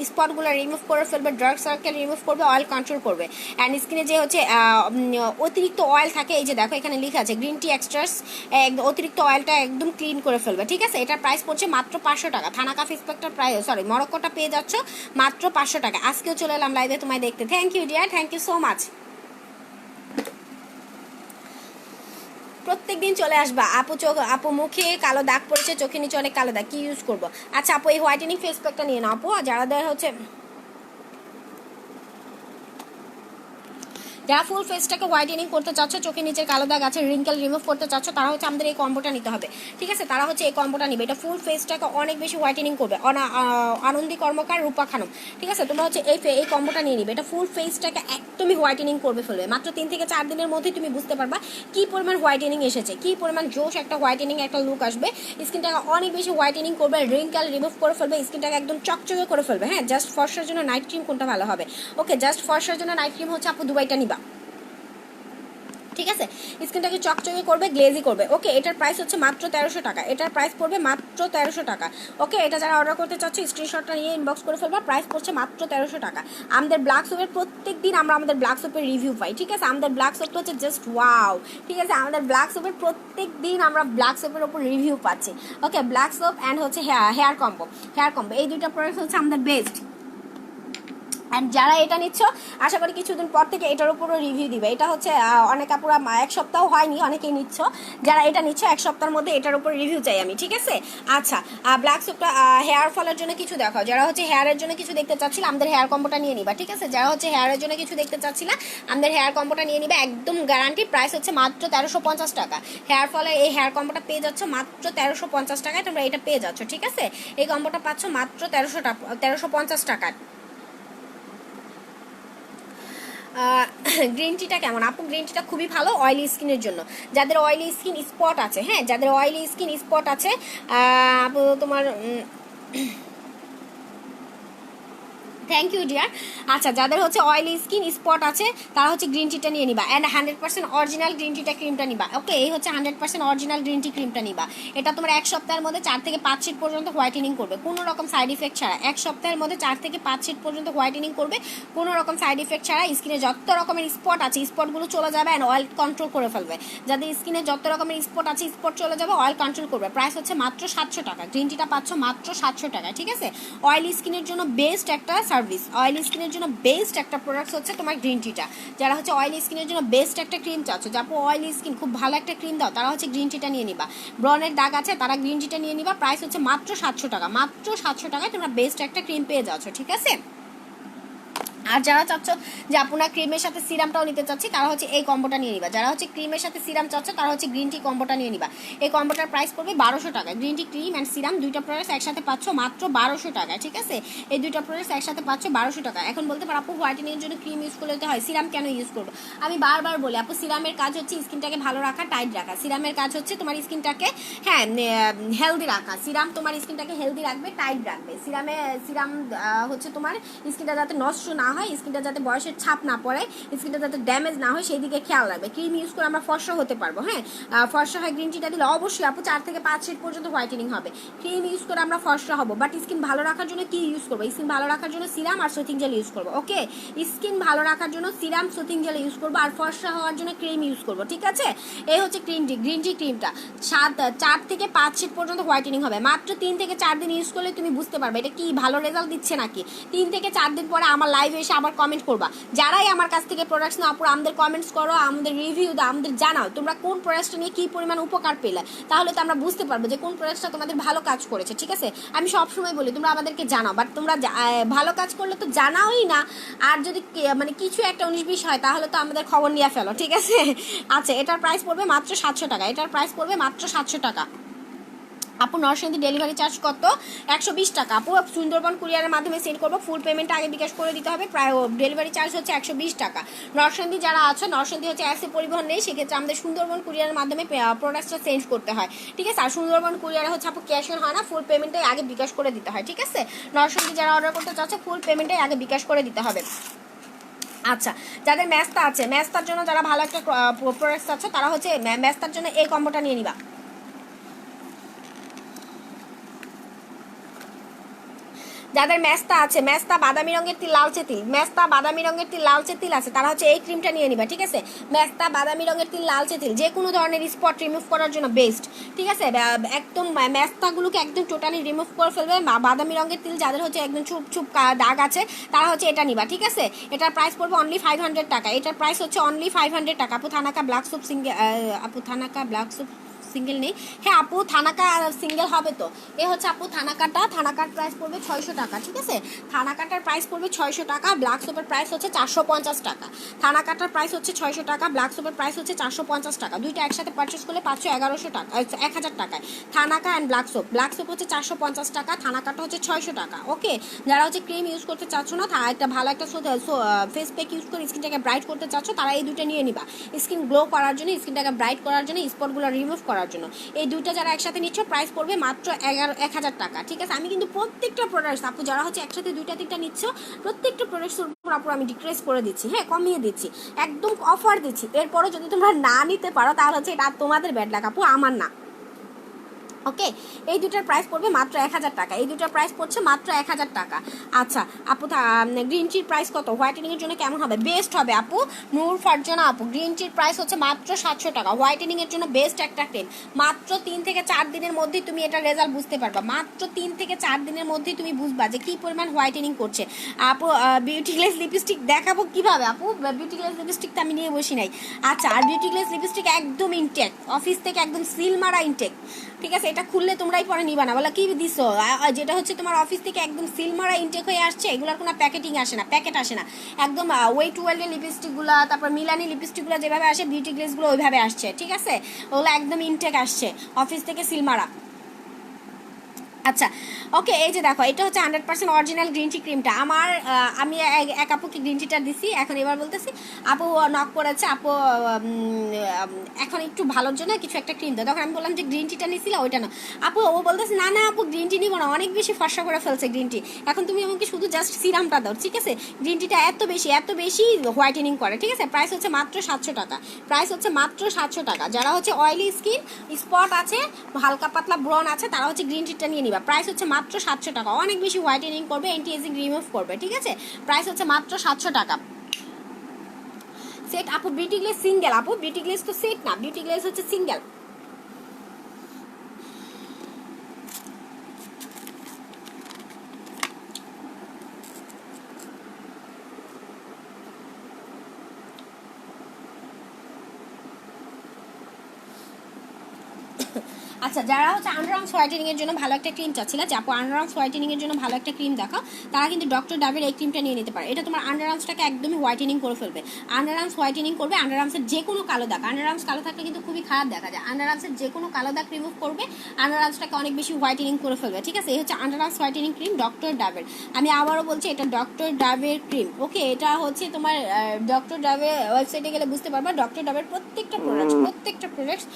স্পটগুলো রিমুভ করে ফেলবে, ডার্ক সার্কেল রিমুভ করবে, অয়েল কন্ট্রোল করবে। অ্যান্ড স্কিনে যে হচ্ছে অতিরিক্ত অয়েল থাকে, এই যে দেখো এখানে লেখা আছে গ্রিন টি এক্সট্রাস, অতিরিক্ত অয়েলটা একদম ক্লিন করে ফেলবে। ঠিক আছে, এটার প্রাইস পড়ছে মাত্র 500 টাকা। থানাকা ফেস প্যাকটার প্রাইস মরক্কোটা পেয়ে যাচ্ছ মাত্র 500 টাকা। আজকেও চলে এলাম লাইভে তোমায় দেখতে। Thank you dear, thank you so much. প্রত্যেকদিন চলে আসবা আপু। আপু মুখে কালো দাগ পড়েছে, চোখে নিচে অনেক কালো দাগ, কি ইউজ করবো? আচ্ছা আপু, এই হোয়াইটেনিং ফেস প্যাকটা নিয়ে নাও আপু। যারা হচ্ছে যারা ফুল ফেসটাকে হোয়াইটেনিং করতে চাচ্ছ, চোখের নিচের কালো দাগ আছে, রিঙ্কেল রিমুভ করতে চাচ্ছ, তারা হচ্ছে আমাদের এই কম্বোটা নিতে হবে। ঠিক আছে, তারা হচ্ছে এই কম্বোটা নিবে। এটা ফুল ফেসটাকে অনেক বেশি হোয়াইটেনিং করবে। আনন্দী কর্মকার, রূপা খানম। ঠিক আছে, তোমরা হচ্ছে এই কম্বোটা নিয়ে নিবে। এটা ফুল ফেসটাকে একদমই হোয়াইটেনিং করবে ফেলবে। মাত্র 3 থেকে 4 দিনের মধ্যে তুমি বুঝতে পারবা কি পরিমাণ হোয়াইটেনিং এসেছে, কি পরিমাণ জোশ একটা হোয়াইটেনিং একটা লুক আসবে। স্কিনটাকে অনেক বেশি হোয়াইটেনিং করবে, রিঙ্কেল রিমুভ করে ফেলবে, স্কিনটাকে একদম চকচকে করে ফেলবে। হ্যাঁ, জাস্ট ফর্সার জন্য নাইট ক্রিম কোনটা ভালো হবে? ওকে, জাস্ট ফর্সার জন্য নাইট ক্রিম হচ্ছে আপু দুবাইটা নিবা। ঠিক আছে, স্কিনটাকে চকচকে করবে, গ্লেজি করবে। ওকে, এটার প্রাইস হচ্ছে মাত্র 1300 টাকা। এটার প্রাইস পড়বে মাত্র 1300 টাকা। ওকে, এটা যারা অর্ডার করতে চাচ্ছ স্ক্রিনশটটা নিয়ে ইনবক্স করে ফেলবা। প্রাইস পড়ছে মাত্র 1300 টাকা। আমাদের ব্ল্যাক সোপের প্রত্যেক দিন আমরা আমাদের ব্ল্যাক সোপের রিভিউ পাই। ঠিক আছে, আমাদের ব্ল্যাক সোপটা হচ্ছে জাস্ট ওয়াও। ঠিক আছে, আমাদের ব্ল্যাক সোপের প্রত্যেক দিন আমরা ব্ল্যাক সোপের ওপর রিভিউ পাচ্ছি। ওকে, ব্ল্যাক সোপ অ্যান্ড হচ্ছে হেয়ার কম্বো, এই দুইটা প্রোডাক্ট হচ্ছে আমাদের বেস্ট। অ্যান্ড যারা এটা নিচ্ছ আশা করি কিছুদিন পর থেকে এটার উপরও রিভিউ দিবে। এটা হচ্ছে অনেক আপুরা 1 সপ্তাহ হয়নি, অনেকেই নিচ্ছ। যারা এটা নিচ্ছ 1 সপ্তাহের মধ্যে এটার উপর রিভিউ চাই আমি। ঠিক আছে, আচ্ছা, ব্ল্যাক সোপটা হেয়ার ফলের জন্য কিছু দেখাও। যারা হচ্ছে হেয়ারের জন্য কিছু দেখতে চাচ্ছিল আমাদের হেয়ার কম্বোটা নিয়ে নিবা। ঠিক আছে, যারা হচ্ছে হেয়ারের জন্য কিছু দেখতে চাচ্ছিল আমাদের হেয়ার কম্বোটা নিয়ে নিবে, একদম গ্যারান্টি। প্রাইস হচ্ছে মাত্র 1350 টাকা। হেয়ার ফলের এই হেয়ার কম্বোটা পেয়ে যাচ্ছ মাত্র 1350 টাকায়, তোমরা এটা পেয়ে যাচ্ছ। ঠিক আছে, এই কম্বোটা পাচ্ছ মাত্র 1350 টাকায়। গ্রিন টিটা কেমন আপু? গ্রিন টিটা খুবই ভালো অয়েলি স্কিনের জন্য, যাদের অয়েলি স্কিন স্পট আছে। হ্যাঁ, যাদের অয়েলি স্কিন স্পট আছে আপু তোমার থ্যাংক ইউ ডিয়ার। আচ্ছা, যাদের হচ্ছে অয়েলি স্কিন স্পট আছে তারা হচ্ছে গ্রিন টিটা নিয়ে নিবা। অ্যান্ড 100% অরিজিনাল গ্রিন টিটা ক্রিমটা নিবা। ওকে, এই হচ্ছে 100% অরিজিনাল গ্রিন টি ক্রিমটা নিবা। এটা তোমার 1 সপ্তাহের মধ্যে 4 থেকে 5 শীট পর্যন্ত হোয়াইটেনিং করবে কোনো রকম সাইড ইফেক্ট ছাড়া। 1 সপ্তাহের মধ্যে 4 থেকে 5 শীট পর্যন্ত হোয়াইটেনিং করবে কোনো রকম সাইড ইফেক্ট ছাড়া। স্কিনে যত রকমের স্পট আছে স্পটগুলো চলে যাবে অ্যান্ড অয়েল কন্ট্রোল করে ফেলবে। যাদের স্কিনে যত রকমের স্পট আছে স্পট চলে যাবে, অয়েল কন্ট্রোল করবে। প্রাইস হচ্ছে মাত্র 700 টাকা। গ্রিন টিটা পাচ্ছ মাত্র 700 টাকা। ঠিক আছে, অয়েলি স্কিনের জন্য বেস্ট একটা সার্ভিস। অয়েলি স্কিনের জন্য বেস্ট একটা প্রোডাক্ট হচ্ছে তোমার গ্রিন টিটা। যারা হচ্ছে অয়েলি স্কিনের জন্য বেস্ট একটা ক্রিম চাচ্ছ, যা অয়েলি স্কিন খুব ভালো একটা ক্রিম দাও, তারা হচ্ছে গ্রিন টিটা নিয়ে নিবা। ব্রনের দাগ আছে তারা গ্রিন টিটা নিয়ে নিবা। প্রাইস হচ্ছে মাত্র 700 টাকা। মাত্র 700 টাকায় তোমরা বেস্ট একটা ক্রিম পেয়ে যাচ্ছ, ঠিক আছে। আর যারা চাচ্ছ যে আপনার ক্রিমের সাথে সিরামটাও নিতে চাচ্ছি, তারা হচ্ছে এই কম্বোটা নিয়ে নিবা। যারা হচ্ছে ক্রিমের সাথে সিরাম চাচ্ছ, তারা হচ্ছে গ্রিন টি কম্বোটা নিয়ে নিবা। এই কম্বোটার প্রাইস পড়বে 1200 টাকা। Green tea, cream and serum দুইটা প্রোডাক্ট একসাথে পাচ্ছ মাত্র 1200 টাকায়, ঠিক আছে। এই দুইটা প্রোডাক্ট একসাথে পাচ্ছ 1200 টাকা। এখন বলতে পারো আপু হোয়াইটেনিং এর জন্য ক্রিম ইউজ করতে হয়, সিরাম কেন ইউজ করবো? আমি বারবার বলি আপু, সিরামের কাজ হচ্ছে স্কিনটাকে ভালো রাখা, টাইট রাখা। সিরামের কাজ হচ্ছে তোমার স্কিনটাকে হেলদি রাখা। সিরাম তোমার স্কিনটাকে হেলদি রাখবে, টাইট রাখবে। সিরাম হচ্ছে তোমার স্কিনটা যাতে নষ্ট না হয়, স্কিনটা যাতে বয়সের ছাপ না পড়ে, স্কিনটা যাতে ড্যামেজ না হয়, সেই দিকে খেয়াল রাখবে। ক্রিম ইউজ করে আমরা ফর্সা হতে পারবো। হ্যাঁ, ফর্সা হয় গ্রিন টিটা দিলে অবশ্যই আপু 4 থেকে 5 শেড পর্যন্ত হোয়াইটেনিং হবে। ক্রিম ইউজ করে আমরা ফর্সা হবো, বাট স্কিন ভালো রাখার জন্য কি ইউজ করবো? স্কিন ভালো রাখার জন্য সিরাম আর সুথিং জেল ইউজ করবো। ওকে, স্কিন ভালো রাখার জন্য সিরাম, সুথিং জেল ইউজ করবো, আর ফর্সা হওয়ার জন্য ক্রিম ইউজ করবো, ঠিক আছে। এই হচ্ছে গ্রিন টি ক্রিমটা 4 থেকে 5 শেড পর্যন্ত হোয়াইটেনিং হবে। মাত্র 3 থেকে 4 দিন ইউজ করলে তুমি বুঝতে পারবে এটা কি ভালো রেজাল্ট দিচ্ছে নাকি। 3 থেকে 4 দিন পরে আমার লাইভে এসে আবার কমেন্ট করবা। যারাই আমার কাছ থেকে প্রোডাক্টস নাও আপুরা, আমাদের কমেন্টস করো, আমাদের রিভিউ দাও, আমাদের জানাও তোমরা কোন প্রোডাক্টটা নিয়ে কি পরিমাণ উপকার পেলে। তাহলে তো আমরা বুঝতে পারবো যে কোন প্রোডাক্টটা তোমাদের ভালো কাজ করেছে, ঠিক আছে। আমি সবসময় বলি তোমরা আমাদেরকে জানাও, বাট তোমরা ভালো কাজ করলে তো জানাওই না। আর যদি মানে কিছু একটা 19-20 হয় তাহলে তো আমাদের খবর নিয়ে ফেলো, ঠিক আছে। আচ্ছা, এটার প্রাইস পড়বে মাত্র 700 টাকা। এটার প্রাইস পড়বে মাত্র 700 টাকা। আপু নরসিংদী ডেলিভারি চার্জ কত? 120 টাকা। আপু সুন্দরবন কুরিয়ারের মাধ্যমে সেন্ড করবো, ফুল পেমেন্টটা আগে বিকাশ করে দিতে হবে। প্রায় ডেলিভারি চার্জ হচ্ছে 120 টাকা। নরসিংদী যারা আছো, নরসিংদী হচ্ছে এসি পরিবহন নেই, সেক্ষেত্রে আমাদের সুন্দরবন কুরিয়ারের মাধ্যমে প্রোডাক্টটা সেন্ড করতে হয়, ঠিক আছে। আর সুন্দরবন কুরিয়ারে হচ্ছে আপু ক্যাশ অন হয় না, ফুল পেমেন্টটাই আগে বিকাশ করে দিতে হয়, ঠিক আছে। নরসিংদী যারা অর্ডার করতে চাচ্ছে ফুল পেমেন্টটাই আগে বিকাশ করে দিতে হবে। আচ্ছা, যাদের ম্যাস্তা আছে, ম্যাস্তার জন্য যারা ভালো একটা প্রোডাক্টস আছে, তারা হচ্ছে ম্যাস্তার জন্য এই কম্বোটা নিয়ে নিবা। যাদের মেস্তা আছে, মেস্তা বাদামি রঙের তিল, লালচে তিল, মেস্তা বাদামি রঙের তিল, লালচে তিল আছে, তারা হচ্ছে এই ক্রিমটা নিয়ে নিবা, ঠিক আছে। মেস্তা বাদামি রঙের তিল, লালচে তিল যে কোনো ধরনের স্পট রিমুভ করার জন্য বেস্ট, ঠিক আছে। একদম মেস্তাগুলোকে একদম টোটালি রিমুভ করে ফেলবে। বাদামি রঙের তিল যাদের হচ্ছে একদম চুপ চুপ দাগ আছে, তারা হচ্ছে এটা নিবা, ঠিক আছে। এটার প্রাইস পড়বে অনলি 500 টাকা। এটার প্রাইস হচ্ছে অনলি 500 টাকা। আপু থানাকা ব্ল্যাক সোপ সিঙ্গেল, আপু থানাকা ব্ল্যাক সোপ সিঙ্গেল নেই। হ্যাঁ আপু, থানাকা সিঙ্গেল হবে তো। এ হচ্ছে আপু থানাকার প্রাইস পড়বে 600 টাকা, ঠিক আছে। থানাকাটার প্রাইস পড়বে 600 টাকা। ব্ল্যাক সোপের প্রাইস হচ্ছে 450 টাকা। থানাকাটার প্রাইস হচ্ছে 600 টাকা, ব্ল্যাক সোপের প্রাইস হচ্ছে 450 টাকা। দুইটা একসাথে পারচেস করলে 500-1100 টাকা, 1000 টাকায়। থানাকা অ্যান্ড ব্ল্যাক সোপ হচ্ছে 450 টাকা, থানাকাটা হচ্ছে 600 টাকা। ওকে, যারা হচ্ছে ক্রিম ইউজ করতে চাচ্ছ না, একটা ভালো একটা ফেস প্যাক ইউজ করে স্কিনটাকে ব্রাইট করতে চাচ্ছ, তারা এই দুটো নিয়ে নিবা। স্কিন গ্লো করার জন্য, স্কিনটাকে ব্রাইট করার জন্য, স্পটগুলো রিমুভ করার জন্য। এই দুইটা যারা একসাথে নিচ্ছ, প্রাইস পড়বে মাত্র 1000 টাকা, ঠিক আছে। আমি কিন্তু প্রত্যেকটা প্রোডাক্টস আপু যারা হচ্ছে একসাথে 2-3টা নিচ্ছ, প্রত্যেকটা প্রোডাক্টসের উপর আপু আমি ডিক্রেস করে দিচ্ছি, হ্যাঁ কমিয়ে দিচ্ছি, একদম অফার দিচ্ছি। এরপরও যদি তোমরা না নিতে পারো তাহলে হচ্ছে এটা তোমাদের ব্যাড লাক আপু, আমার না। ওকে, এই দুটার প্রাইস পড়বে মাত্র 1000 টাকা। এই দুটার প্রাইস পড়ছে মাত্র 1000 টাকা। আচ্ছা আপু, গ্রিন টির প্রাইস কত? হোয়াইটেনিং এর জন্য কেমন হবে? বেস্ট হবে আপু। নূর ফারজানা আপু, গ্রিন টির প্রাইস হচ্ছে মাত্র 700 টাকা। হোয়াইটেনিং এর জন্য বেস্ট একটা ক্রিম। মাত্র 3 থেকে 4 দিনের মধ্যেই তুমি এটা রেজাল্ট বুঝতে পারবা। মাত্র 3 থেকে 4 দিনের মধ্যেই তুমি বুঝবা যে কি পরিমাণ হোয়াইটেনিং করছে। আপু বিউটি গ্লেজ লিপস্টিক দেখাবো কিভাবে আপু? বিউটি গ্লেজ লিপস্টিক তো আমি নিয়ে বসি নাই। আচ্ছা, আর বিউটি গ্লেজ লিপস্টিক একদম ইনটেক, অফিস থেকে একদম সিল মারা ইনটেক, ঠিক আছে। এটা খুললে তোমরাই পরে নিবা না, বলা কি দিছো, যেটা হচ্ছে তোমার অফিস থেকে একদম সিল মারা ইনটেক হয়ে আসছে। এগুলোর কোনো প্যাকেটিং আসে না, প্যাকেট আসে না, একদম ওয়েট ওয়ার্ল্ডের লিপস্টিকগুলো, তারপর মিলানি লিপস্টিকগুলো যেভাবে আসে, বিউটি গ্লেজগুলো ওইভাবে আসছে, ঠিক আছে। ওগুলো একদম ইনটেক আসছে, অফিস থেকে সিল মারা। আচ্ছা ওকে, এই যে দেখো, এটা হচ্ছে 100% অরিজিনাল গ্রিন টি ক্রিমটা। আমি এক আপুকে গ্রিন টিটা দিছি। এখন এবার বলতেছি, আপু নক করেছে, আপু এখন একটু ভালোর জন্য কিছু একটা ক্রিম দাও। তখন আমি বললাম যে গ্রিন টিটা নিয়েছিল ওইটা না। আপু ও বলতেছে না না আপু, গ্রিন টি নিবো না, অনেক বেশি ফর্সা করে ফেলছে গ্রিন টি, এখন তুমি আমাকে শুধু জাস্ট সিরামটা দাও, ঠিক আছে। গ্রিন টিটা এত বেশি হোয়াইটেনিং করে, ঠিক আছে। প্রাইস হচ্ছে মাত্র 700 টাকা। প্রাইস হচ্ছে মাত্র 700 টাকা। যারা হচ্ছে অয়েলি স্কিন, স্পট আছে, হালকা পাতলা ব্রন আছে, তারা হচ্ছে গ্রিন টিটা নিয়ে নিবা। প্রাইস হচ্ছে মাত্র 700 টাকা। অনেক বেশি হোয়াইটেনিং করবে, অ্যান্টি এজিং রিমুভ করবে, ঠিক আছে। প্রাইস হচ্ছে মাত্র 700 টাকা। সেট আপু, বিউটি গ্লেজ সিঙ্গেল আপু, বিউটি গ্লেজ তো সেট না, বিউটি গ্লেজ হচ্ছে সিঙ্গেল। আচ্ছা, যারা হচ্ছে আন্ডার আর্মস হোয়াইটেনিং এর জন্য ভালো একটা ক্রিম চাচ্ছিলা, যে আপু আন্ডার আর্মস হোয়াইটেনিং এর জন্য ভালো একটা ক্রিম দেখাও, তারা কিন্তু ডক্টর ডাবের এই ক্রিমটা নিয়ে নিতে পারে। এটা তোমার আন্ডার আর্মসটাকে একদমই হোয়াইটেনিং করে ফেলবে। আন্ডার আর্মস হোয়াইটেনিং করবে, আন্ডার আর্মসের যে কোনো কালো দাগ, আন্ডার আর্মস কালো থাকলে কিন্তু খুবই খারাপ দেখা যায়, আন্ডার আর্মসের যে কোনো কালো দাগ রিমুভ করবে, আন্ডার আর্মসটাকে অনেক বেশি হোয়াইটেনিং করে ফেলবে। ঠিক আছে, এই হচ্ছে under arms whitening cream doctor ডাবের। আমি আবারও বলছি, এটা ডক্টর ডাবের ক্রিম। ওকে, এটা হচ্ছে তোমার ডক্টর ডাবের ওয়েবসাইটে গেলে বুঝতে পারবা, ডক্টর ডাবের প্রত্যেকটা প্রোডাক্টস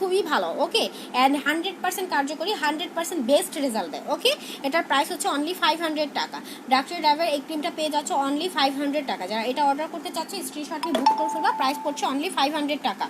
খুবই ভালো। ওকে, অ্যান্ড 100% কার্যকরী, 100% বেস্ট রেজাল্ট দেয়। ওকে, এটার প্রাইস হচ্ছে অনলি 500 টাকা। ডক্টর ডাবের এই ক্রিমটা পেয়ে যাচ্ছে অনলি 500 টাকা। যারা এটা অর্ডার করতে চাচ্ছে স্ক্রিনশট নিয়ে বুক করে ফেলবা, প্রাইস পড়ছে অনলি 500 টাকা।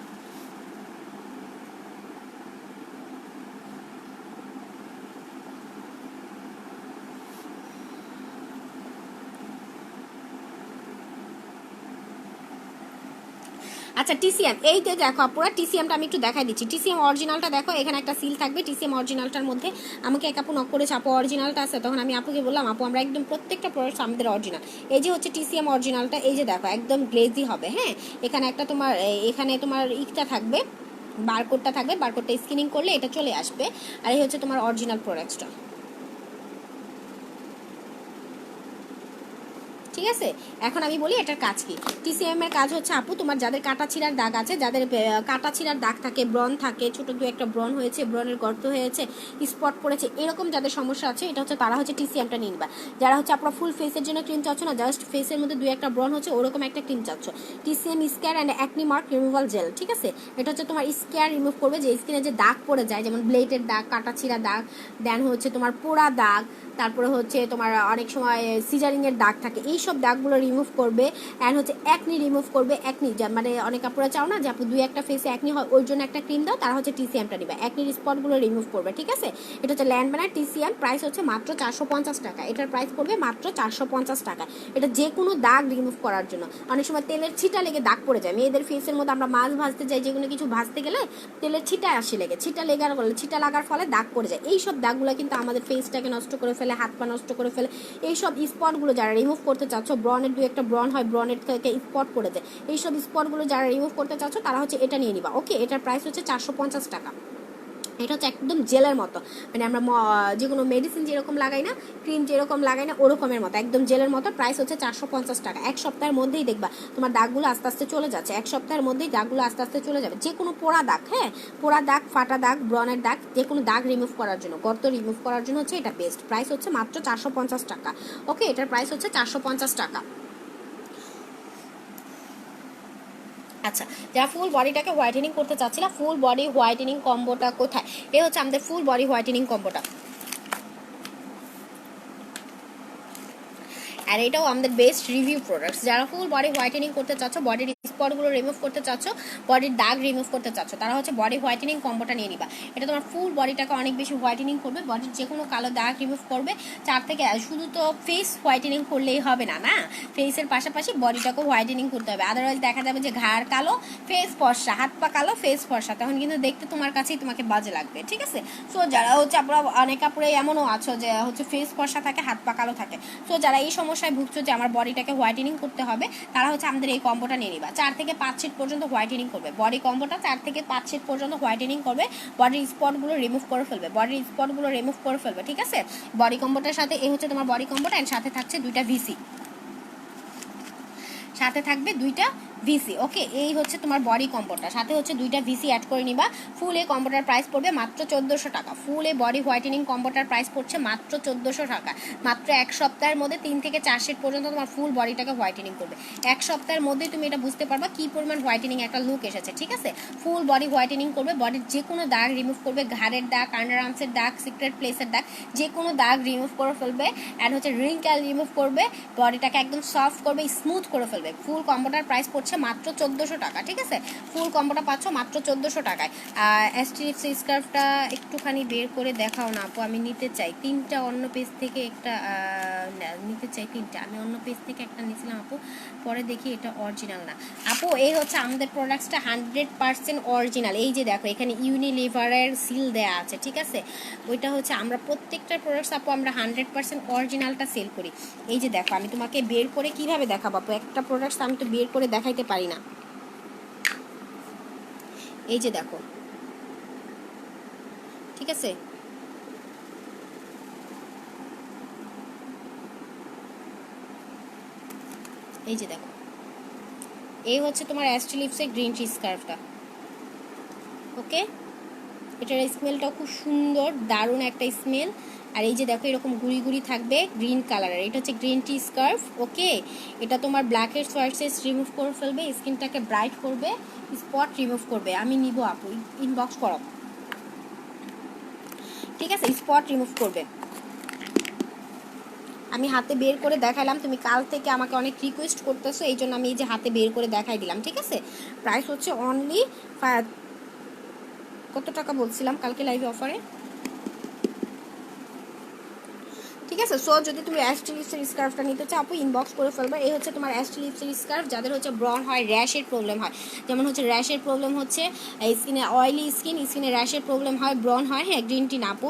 আচ্ছা, টিসিএম, এই যে দেখো আপুরা, টিসিএমটা আমি একটু দেখাই দিচ্ছি। টিসিএম অরিজিনালটা দেখো, এখানে একটা সিল থাকবে টিসিএম অরিজিনালটার মধ্যে। আমাকে এক আপু নক করেছে, আপু অরিজিনালটা আছে, তখন আমি আপুকে বললাম আপু আমরা একদম প্রত্যেকটা প্রোডাক্ট আমাদের অরিজিনাল। এই যে হচ্ছে টিসিএম অরিজিনালটা, এই যে দেখো একদম গ্লেজি হবে। হ্যাঁ, এখানে একটা তোমার এখানে তোমার ইটা থাকবে, বারকোডটা থাকবে, বারকোডটা স্ক্যানিং করলে এটা চলে আসবে। আর এই হচ্ছে তোমার অরিজিনাল প্রোডাক্টটা। ঠিক আছে, এখন আমি বলি এটার কাজ কি। টিসিএম এর কাজ হচ্ছে আপু, তোমার যাদের কাটা ছিঁড়ার দাগ আছে, যাদের কাটা ছিঁড়ার দাগ থাকে, ব্রণ থাকে, ছোট দু একটা ব্রণ হয়েছে, ব্রণের গর্ত হয়েছে, স্পট পড়েছে, এরকম যাদের সমস্যা আছে, এটা হচ্ছে তারা হচ্ছে টিসিএমটা নিয়ে নিবা। যারা হচ্ছে আপনার ফুল ফেসের জন্য ক্রিম চাচ্ছ না, জাস্ট ফেসের মধ্যে দু একটা ব্রণ হচ্ছে, ওরকম একটা ক্রিম চাচ্ছ, TCM scar and acne mark removal gel. ঠিক আছে, এটা হচ্ছে তোমার স্কেয়ার রিমুভ করবে, যে স্কিনে যে দাগ পড়ে যায়, যেমন ব্লেডের দাগ, কাটা ছিঁড়া দাগ, দেন হচ্ছে তোমার পোড়া দাগ, তারপরে হচ্ছে তোমার অনেক সময় সিজারিংয়ের দাগ থাকে, এইসব দাগগুলো রিমুভ করবে। অ্যান্ড হচ্ছে অ্যাকনি রিমুভ করবে। অ্যাকনি মানে অনেক আপুরা চাও না যে আপু দুই একটা ফেসে অ্যাকনি হয়, ওই জন্য একটা ক্রিম দাও, তারা হচ্ছে টিসিএমটা নিবে, অ্যাকনির স্পটগুলো রিমুভ করবে। ঠিক আছে, এটা হচ্ছে ল্যান্ডম্যানের টিসিএম, প্রাইস হচ্ছে মাত্র 450 টাকা। এটার প্রাইস পড়বে মাত্র 450 টাকা। এটা যে কোনো দাগ রিমুভ করার জন্য। অনেক সময় তেলের ছিটা লেগে দাগ পড়ে যায় মেয়েদের ফেসের মধ্যে, আমরা মাছ ভাজতে যাই, যে কোনো কিছু ভাজতে গেলে তেলের ছিটা আসে লেগে, ছিটা লাগার ফলে দাগ পড়ে যায়। এইসব দাগগুলো কিন্তু আমাদের ফেসটাকে নষ্ট করে ফেলে, হাত পা নষ্ট করে ফেলে। এইসব স্পটগুলো যারা রিমুভ করতে চাচ্ছ, ব্রণের দু একটা ব্রণ হয়, ব্রণের থেকে স্পট পড়ে যায়, এইসব স্পটগুলো যারা রিমুভ করতে চাচ্ছ তারা হচ্ছে এটা নিয়ে নিবা। ওকে, এটার প্রাইস হচ্ছে 450 টাকা। এটা হচ্ছে একদম জেলের মতো, মানে আমরা যে কোনো মেডিসিন যেরকম লাগাই না, ক্রিম যেরকম লাগাই না, ওরকমের মতো একদম জেলের মতো। প্রাইস হচ্ছে 450 টাকা। এক সপ্তাহের মধ্যেই দেখবা তোমার দাগগুলো আস্তে আস্তে চলে যাচ্ছে, এক সপ্তাহের মধ্যেই দাগগুলো আস্তে আস্তে চলে যাবে। যে কোনো পোড়া দাগ, হ্যাঁ পোড়া দাগ, ফাটা দাগ, ব্রণের দাগ, যে কোনো দাগ রিমুভ করার জন্য, গর্ত রিমুভ করার জন্য হচ্ছে এটা বেস্ট। প্রাইস হচ্ছে মাত্র 450 টাকা। ওকে, এটার প্রাইস হচ্ছে 450 টাকা। আচ্ছা, যারা ফুল বডিটাকে হোয়াইটেনিং করতে চাচ্ছিলা, ফুল বডি হোয়াইটেনিং কম্বোটা কোথায়? এই হচ্ছে আমাদের ফুল বডি হোয়াইটেনিং কম্বোটা। আর এটাও আমাদের বেস্ট রিভিউ প্রোডাক্টস। যারা ফুল বডি হোয়াইটেনিং করতে চাচ্ছ, বডির স্পটগুলো রিমুভ করতে চাচ্ছ, বডির দাগ রিমুভ করতে চাচ্ছ, তারা হচ্ছে বডি হোয়াইটেনিং কম্বোটা নিয়ে নিবা। এটা তোমার ফুল বডিটাকে অনেক বেশি হোয়াইটেনিং করবে, বডির যে কোনো কালো দাগ রিমুভ করবে। চার থেকে শুধু তো ফেস হোয়াইটেনিং করলেই হবে না, না ফেসের পাশাপাশি বডিটাকেও হোয়াইটেনিং করতে হবে। আদারওয়াইজ দেখা যাবে যে ঘাড় কালো, ফেস ফর্সা, হাত পা কালো, ফেস ফর্সা, তখন কিন্তু দেখতে তোমার কাছেই তোমাকে বাজে লাগবে। ঠিক আছে, সো যারা হচ্ছে আপনারা অনেক আপুরাই এমনও আছো যে হচ্ছে ফেস ফর্সা থাকে, হাত পা কালো থাকে, সো যারা এই সমস্যায় ভুগছো যে আমার বডিটাকে হোয়াইটেনিং করতে হবে, তারা হচ্ছে আমাদের এই কম্বোটা নিয়ে নিবা। 4 থেকে 5 শীট পর্যন্ত হোয়াইটেনিং করবে বডি কম্বোটা, 4 থেকে 5 শীট পর্যন্ত হোয়াইটেনিং করবে, বডির স্পটগুলো রিমুভ করে ফেলবে, বডির স্পটগুলো রিমুভ করে ফেলবে। ঠিক আছে, বডি কম্বোটার সাথে এই হচ্ছে তোমার বডি কম্বোটা, এর সাথে থাকছে দুইটা ভিসি, সাথে থাকবে দুইটা ভিসি। ওকে, এই হচ্ছে তোমার বডি কম্বোটা, সাথে হচ্ছে দুইটা ভিসি অ্যাড করে নিবা। ফুল এই কম্বোটার প্রাইস পড়বে মাত্র 1400 টাকা। ফুল এই বডি হোয়াইটেনিং কম্বোটার প্রাইস পড়ছে মাত্র 1400 টাকা। মাত্র এক সপ্তাহের মধ্যে 3 থেকে 4 সেট পর্যন্ত তোমার ফুল বডিটাকে হোয়াইটেনিং করবে। এক সপ্তাহের মধ্যে তুমি এটা বুঝতে পারবা কি পরিমাণ হোয়াইটেনিং একটা লুক এসেছে। ঠিক আছে, ফুল বডি হোয়াইটেনিং করবে, বডির যে কোনো দাগ রিমুভ করবে, ঘাড়ের দাগ, আন্ডার আর্মসের দাগ, সিক্রেট প্লেসের দাগ, যে কোনো দাগ রিমুভ করে ফেলবে। অ্যান্ড হচ্ছে রিঙ্কেল রিমুভ করবে, বডিটাকে একদম সফট করবে, স্মুথ করে ফেলবে। ফুল কম্বোটার প্রাইস পড়ছে মাত্র 1400 টাকা। ঠিক আছে, ফুল কম্বোটা পাচ্ছ মাত্র 1400 টাকায়। অ্যাস্ট্রিক্স স্কার্ফটা একটুখানি বের করে দেখাও না আপু, আমি নিতে চাই তিনটা, অন্য পেজ থেকে একটা নিতে চাই তিনটা, আমি অন্য পেজ থেকে একটা নিয়েছিলাম আপু, পরে দেখি এটা অরিজিনাল না। আপু এই হচ্ছে আমাদের প্রোডাক্টসটা 100% অরিজিনাল। এই যে দেখো এখানে ইউনিলিভারের সিল দেয়া আছে। ঠিক আছে, ওইটা হচ্ছে আমরা প্রত্যেকটা প্রোডাক্টস আপু আমরা 100% অরিজিনালটা সেল করি। এই যে দেখো আমি তোমাকে বের করে কিভাবে দেখাবো আপু, একটা প্রোডাক্টস আমি তো বের করে দেখাইতে পারি না। এই যে দেখো ঠিক আছে। এই যে দেখো, এই হচ্ছে তোমার অ্যাস্ট্রি লিপসের গ্রিন টি স্কার্ফটা। ওকে, এটার স্মেলটাও খুব সুন্দর, দারুণ একটা স্মেল। আর এই যে দেখো এরকম গুড়ি গুড়ি থাকবে গ্রিন কালারের, এটা হচ্ছে গ্রিন টি স্কার্ফ। ওকে, এটা তোমার blackheads whiteheads remove করে ফেলবে, স্কিনটাকে ব্রাইট করবে, স্পট রিমুভ করবে। আমি নিব আপু, ইনবক্স করো, ঠিক আছে, স্পট রিমুভ করবে। আমি হাতে বের করে দেখালাম, তুমি কাল থেকে আমাকে অনেক রিকোয়েস্ট করতেছো, এই জন্য আমি এই যে হাতে বের করে দেখাই দিলাম, ঠিক আছে। প্রাইস হচ্ছে অনলি কত টাকা বলছিলাম কালকে লাইভ অফারে, ঠিক আছে। সো যদি তুমি অ্যাস্ট্রি লিপসের স্কার্ফটা নিতে চাও আপু ইনবক্স করে ফেলবে। এই হচ্ছে তোমার অ্যাস্ট্রি লিপসের স্কার্ফ, যাদের হচ্ছে ব্রন হয়, র্যাশের প্রবলেম হয়, যেমন হচ্ছে র্যাশের প্রবলেম হচ্ছে স্কিনে, অয়েলি স্কিনে র্যাশের প্রবলেম হয়, ব্রন হয়, হ্যাঁ গ্রিন টি না আপু,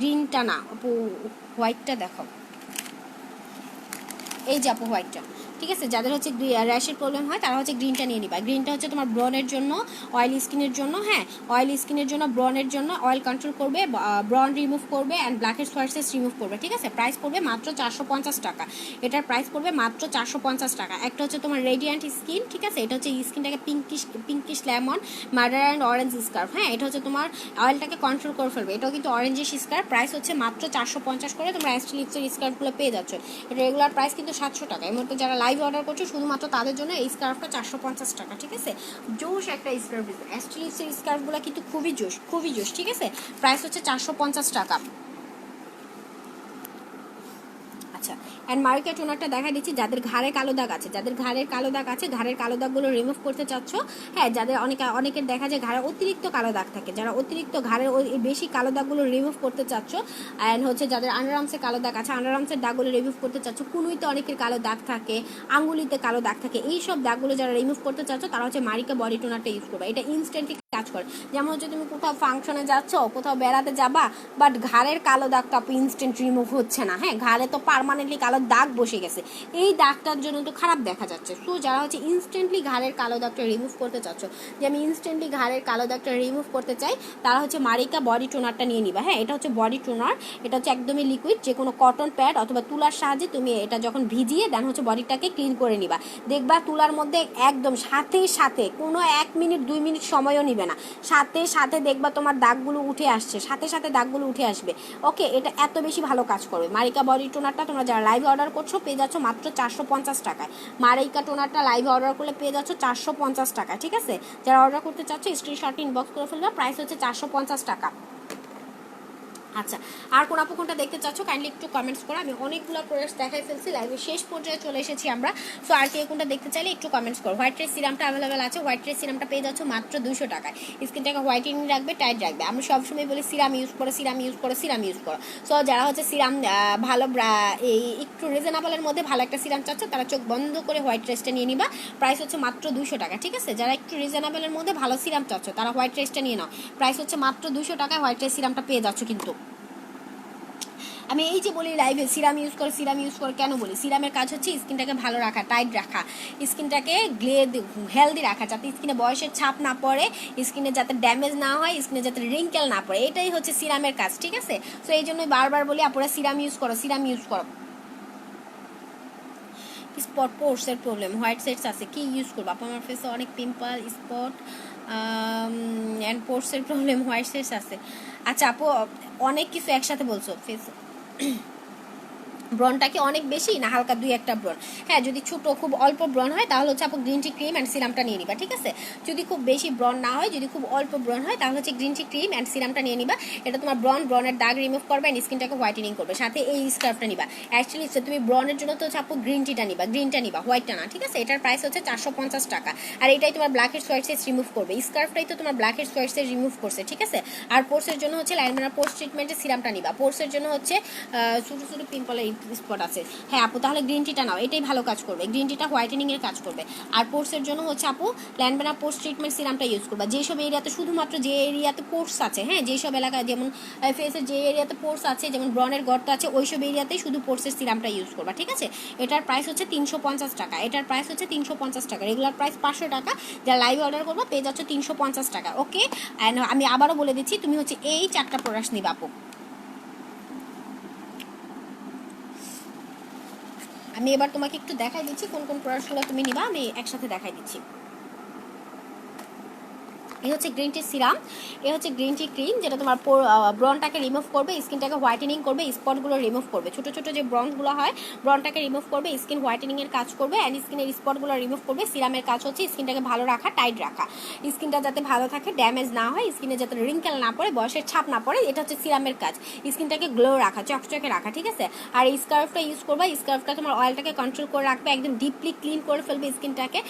গ্রিনটা না আপু, হোয়াইটটা দেখো, এই যে আপু হোয়াইটটা, ঠিক আছে। যাদের হচ্ছে র্যাশের প্রবলেম হয় তারা হচ্ছে গ্রিনটা নিয়ে নিবা। গ্রিনটা হচ্ছে তোমার ব্রনের জন্য, অয়েলি স্কিনের জন্য, হ্যাঁ অয়েলি স্কিনের জন্য, ব্রনের জন্য, অয়েল কন্ট্রোল করবে, ব্রন রিমুভ করবে অ্যান্ড ব্ল্যাকের সোয়ার্সেস রিমুভ করবে, ঠিক আছে। প্রাইস পড়বে মাত্র 450 টাকা, এটার প্রাইস পড়বে মাত্র 450 টাকা। একটা হচ্ছে তোমার রেডিয়ান্ট স্কিন, ঠিক আছে, এটা হচ্ছে স্কিনটাকে pinkish lemon murder and orange scarf, হ্যাঁ এটা হচ্ছে তোমার অয়েলটাকে কন্ট্রোল করে ফেলবে, এটাও কিন্তু অরেঞ্জিশ স্কার্ফ। প্রাইস হচ্ছে মাত্র 450 করে তোমরা অ্যাস্ট্রি লিপসের স্কার্ফগুলো পেয়ে যাচ্ছ। এটা রেগুলার প্রাইস কিন্তু 700 টাকা। এই মুহূর্তে যারা লাইভ অর্ডার করছো শুধুমাত্র তাদের জন্য এই স্কার্ফটা 450 টাকা, ঠিক আছে। জোশ একটা স্কার্ফ, অ্যাস্ট্রি লিপসের স্কার্ফগুলো কিন্তু খুবই জোশ, ঠিক আছে। প্রাইস হচ্ছে 450 টাকা। আচ্ছা, অ্যান্ড মার্কেট ওনারটা দেখা দিচ্ছি, যাদের ঘাড়ে কালো দাগ আছে, যাদের ঘাড়ের কালো দাগ আছে, ঘাড়ের কালো দাগগুলো রিমুভ করতে চাচ্ছ, হ্যাঁ যাদের অনেকের দেখা যায় ঘাড়ে অতিরিক্ত কালো দাগ থাকে, যারা অতিরিক্ত ঘাড়ের বেশি কালো দাগগুলো রিমুভ করতে চাচ্ছ, অ্যান্ড হচ্ছে যাদের আন্ডারআর্মসে কালো দাগ আছে, আন্ডারআর্মসের দাগগুলো রিমুভ করতে চাচ্ছ, কুনুইতে অনেকের কালো দাগ থাকে, আঙ্গুলিতে কালো দাগ থাকে, এই সব দাগগুলো যারা রিমুভ করতে চাচ্ছ তারা হচ্ছে মারিকা বডি টোনারটা ইউজ করবে। এটা ইনস্ট্যান্টলি কাজ করে। যেমন হচ্ছে তুমি কোথাও ফাংশনে যাচ্ছ, কোথাও বেড়াতে যাবা, বাট ঘাড়ের কালো দাগটা আপু ইনস্ট্যান্ট রিমুভ হচ্ছে না, হ্যাঁ ঘাড়ে তো পার্মানেন্টলি কালো দাগ বসে গেছে, এই দাগটার জন্য তো খারাপ দেখা যাচ্ছে। সো যারা হচ্ছে ইনস্ট্যান্টলি ঘাড়ের কালো দাগটা রিমুভ করতে চাচ্ছ, যে আমি ইনস্ট্যান্টলি ঘাড়ের কালো দাগটা রিমুভ করতে চাই, তারা হচ্ছে মারিকা বডি টোনারটা নিয়ে নিবা। হ্যাঁ এটা হচ্ছে বডি টোনার, এটা হচ্ছে একদমই লিকুইড, যে কোনো কটন প্যাড অথবা তুলার সাহায্যে তুমি এটা যখন ভিজিয়ে দেন হচ্ছে বডিটাকে ক্লিন করে নিবা, দেখবা তুলার মধ্যে একদম সাথে কোনো 1 মিনিট 2 মিনিট সময়ও নিবে না, সাথে দেখবা তোমার দাগগুলো উঠে আসছে, সাথে দাগগুলো উঠে আসবে। ওকে, এটা এত বেশি ভালো কাজ করবে। মারিকা বডি টোনারটা তোমরা যারা লাইভ অর্ডার করছো পেয়ে যাচ্ছ মাত্র 450 টাকায়। মারিকা টোনারটা লাইভ অর্ডার করলে পেয়ে যাচ্ছ 450 টাকায়, ঠিক আছে। যারা অর্ডার করতে চাচ্ছ স্ক্রিনশট ইনবক্স করে ফেলবে, প্রাইস হচ্ছে 450 টাকা। আচ্ছা, আর কোন আপু কোনটা দেখতে চাচ্ছ কাইন্ডলি একটু কমেন্টস করো। আমি অনেকগুলো প্রোডাক্টস দেখাই ফেলছি, লাইভের শেষ পর্যায়ে চলে এসেছি আমরা। সো আর কে কোনটা দেখতে চাইলে একটু কমেন্টস করো। হোয়াইট রেড সিরামটা অ্যাভেলেবেল আছে, হোয়াইট রেড সিরামটা পেয়ে যাচ্ছ মাত্র 200 টাকায়। স্কিনটাকে হোয়াইটেনিং রাখবে, টাইট রাখবে। আমরা সবসময় বলি সিরাম ইউজ করো। সো যারা হচ্ছে সিরাম ভালো এই একটু রিজনেবলের মধ্যে ভালো একটা সিরাম চাচ্ছ তারা চোখ বন্ধ করে হোয়াইট রেস্টটা নিয়ে নিবা, প্রাইস হচ্ছে মাত্র 200 টাকা, ঠিক আছে। যারা একটু রিজনেবলের মধ্যে ভালো সিরাম চাচ্ছ তারা হোয়াইট রেস্টটা নিয়ে নাও, প্রাইস হচ্ছে মাত্র 200 টাকায় হোয়াইট রেস্ট সিরামটা পেয়ে যাচ্ছ। কিন্তু আমি এই যে বলি লাইভে সিরাম ইউজ করে কেন বলি, সিরামের কাজ হচ্ছে স্কিনটাকে ভালো রাখা, টাইট রাখা, স্কিনটাকে হেলদি রাখা, যাতে স্কিনে বয়সের ছাপ না পড়ে, স্কিনে যাতে ড্যামেজ না হয়, স্কিনে যাতে রিঙ্কেল না পড়ে, এটাই হচ্ছে সিরামের কাজ, ঠিক আছে। সো এই জন্যই বারবার বলি আপনারা সিরাম ইউজ করো। স্পট পোর্সের প্রবলেম, হোয়াইট সেটস আছে, কি ইউজ করবো আপু? আমার ফেসে অনেক পিম্পল, স্পট অ্যান্ড পোর্সের প্রবলেম, হোয়াইট সেটস আছে। আচ্ছা আপু, অনেক কিছু একসাথে বলছো। ফেস ব্রনটাকে অনেক বেশি না হালকা 2-1টা ব্রন, হ্যাঁ যদি ছোট খুব অল্প ব্রন হয় তাহলে হচ্ছে আপু গ্রিন টি ক্রিম অ্যান্ড সিরামটা নিয়ে নিবা, ঠিক আছে। যদি খুব বেশি ব্রন না হয়, যদি খুব অল্প ব্রন হয় তাহলে হচ্ছে গ্রিন টি ক্রিম অ্যান্ড সিরামটা নিয়ে নিবা। এটা তোমার ব্রনের দাগ রিমুভ করবে অ্যান্ড স্কিনটাকে হোয়াইটেনিং করবে, সাথে এই স্কার্ফটা নিবা। অ্যাকচুয়ালি তুমি ব্রনের জন্য তো হচ্ছে আপু গ্রিনটা নিবা, হোয়াইটটা না, ঠিক আছে। এটার প্রাইস হচ্ছে 450 টাকা, আর এটাই তোমার blackheads whiteheads remove করবে। স্কার্ফটাই তো তোমার blackheads whiteheads remove করছে, ঠিক আছে। আর পোর্সের জন্য হচ্ছে লাইনমারা পোর্স ট্রিটমেন্টের সিরামটা নিবা। পোর্সের জন্য হচ্ছে ছোটো ছোটো পিম্পলের স্পট আছে। হ্যাঁ আপু তাহলে গ্রিন টিটা নাও, এটাই ভালো কাজ করবে, গ্রিন টিটা হোয়াইটেনিংয়ের কাজ করবে। আর পোর্সের জন্য হচ্ছে আপু ল্যান্ডবেনা পোর্স ট্রিটমেন্ট সিরামটা ইউজ করবা, যেসব এরিয়াতে শুধুমাত্র যে এরিয়াতে পোর্স আছে, হ্যাঁ যেসব এলাকায় যেমন ফেসের যে এরিয়াতে পোর্স আছে, যেমন ব্রনের গর্ত আছে, ওইসব এরিয়াতেই শুধু পোর্সের সিরামটা ইউজ করবা, ঠিক আছে। এটার প্রাইস হচ্ছে 350 টাকা, এটার প্রাইস হচ্ছে 350 টাকা, রেগুলার প্রাইস 500 টাকা, যারা লাইভ অর্ডার করবো পেয়ে যাচ্ছে 350 টাকা। ওকে, অ্যান্ড আমি আবারও বলে দিচ্ছি, তুমি হচ্ছে এই 4টা প্রোডাক্ট নিবা আপু। আমি এবার তোমাকে একটু দেখাই দিচ্ছি কোন কোন প্রোডাক্টগুলো তুমি নিবা, আমি একসাথে দেখাই দিচ্ছি। এই হচ্ছে গ্রিন টি সিরাম, এই হচ্ছে গ্রিন টি ক্রিম, যেটা তোমার ব্রনটাকে রিমুভ করবে, স্কিনটাকে হোয়াইটেনিং করবে, স্পটগুলো রিমুভ করবে, ছোটো ছোটো যে ব্রনগুলো হয় ব্রনটাকে রিমুভ করবে, স্কিন হোয়াইটেনিংয়ের কাজ করবে, অ্যান্ড স্কিনের স্পটগুলো রিমুভ করবে। সিরামের কাজ হচ্ছে স্কিনটাকে ভালো রাখা, টাইট রাখা, স্কিনটা যাতে ভালো থাকে, ড্যামেজ না হয়, স্কিনে যাতে রিঙ্কেল না পড়ে, বয়সের ছাপ না পড়ে, এটা হচ্ছে সিরামের কাজ। স্কিনটাকে গ্লো রাখা, চকচকে রাখা, ঠিক আছে। আর এই স্কার্ফটা ইউজ করবা, স্কার্ফটা তোমার অয়েলটাকে কন্ট্রোল করে রাখবে, একদম ডিপলি ক্লিন করে ফেলবে স্কিনটাকে,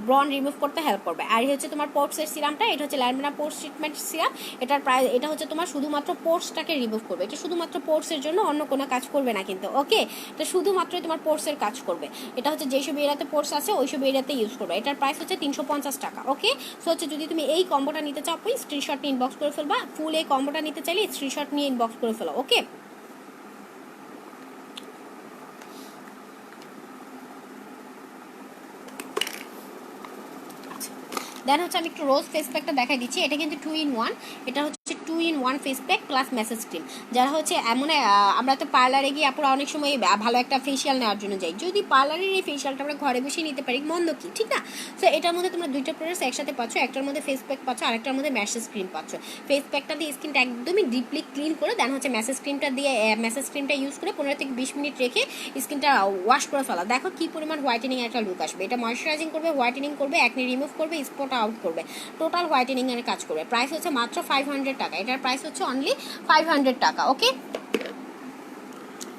ব্রন রিমুভ করতে হেল্প করবে। আর এই হচ্ছে তোমার পোর্সের সিরামটা, এটা হচ্ছে ল্যান্ডবেনা পোর্স ট্রিটমেন্ট সিরাম, এটার প্রাইস, এটা হচ্ছে তোমার শুধুমাত্র পোর্সটাকে রিমুভ করবে, এটা শুধুমাত্র পোর্সের জন্য, অন্য কোনো কাজ করবে না কিন্তু। ওকে, এটা শুধুমাত্রই তোমার পোর্সের কাজ করবে, এটা হচ্ছে যেসব এরিয়াতে পোর্স আছে ওইসব এরিয়াতে ইউজ করবে। এটার প্রাইস হচ্ছে 350 টাকা। ওকে, সো হচ্ছে যদি তুমি এই কম্বোটা নিতে চাও আপনি স্ক্রিনশট নিয়ে ইনবক্স করে ফেলবা, ফুল এই কম্বোটা নিতে চাইলে স্ক্রিনশট নিয়ে ইনবক্স করে ফেলো। ওকে, দেন হচ্ছে আমি একটু রোজ ফেস প্যাকটা দেখাই দিচ্ছি, এটা কিন্তু 2 in 1, এটা হচ্ছে 2 in 1 face pack plus message cream. যারা হচ্ছে এমন আমরা তো পার্লারে গিয়ে আপুরা অনেক সময় ভালো একটা ফেসিয়াল নেওয়ার জন্য যাই, যদি পার্লারের এই ফেসিয়ালটা আমরা ঘরে বসে নিতে পারি মন্দ কি, ঠিক না। সো এটার মধ্যে তোমরা দুইটা প্রোডাক্ট একসাথে পাচ্ছ, একটার মধ্যে ফেস প্যাক পাচ্ছ, আরেকটার মধ্যে ম্যাসেজ ক্রিম পাচ্ছ। ফেস প্যাকটা দিয়ে স্কিনটা একদমই ডিপলি ক্লিন করে, দেন হচ্ছে ম্যাসেজ ক্রিমটা দিয়ে ম্যাসেজ ক্রিমটা ইউজ করে 15 থেকে 20 মিনিট রেখে স্কিনটা ওয়াশ করে ফেলা, দেখো কি পরিমাণ হোয়াইটেনিং একটা লুক আসবে। এটা ময়শ্চারাইজিং করবে, হোয়াইটেনিং করবে, একনি রিমুভ করবে, স্পট আউট করবে, টোটাল হোয়াইটেনিং এর কাজ করবে। প্রাইস হচ্ছে মাত্র 500 টাকা, এটার প্রাইস হচ্ছে অনলি 500 টাকা। ওকে,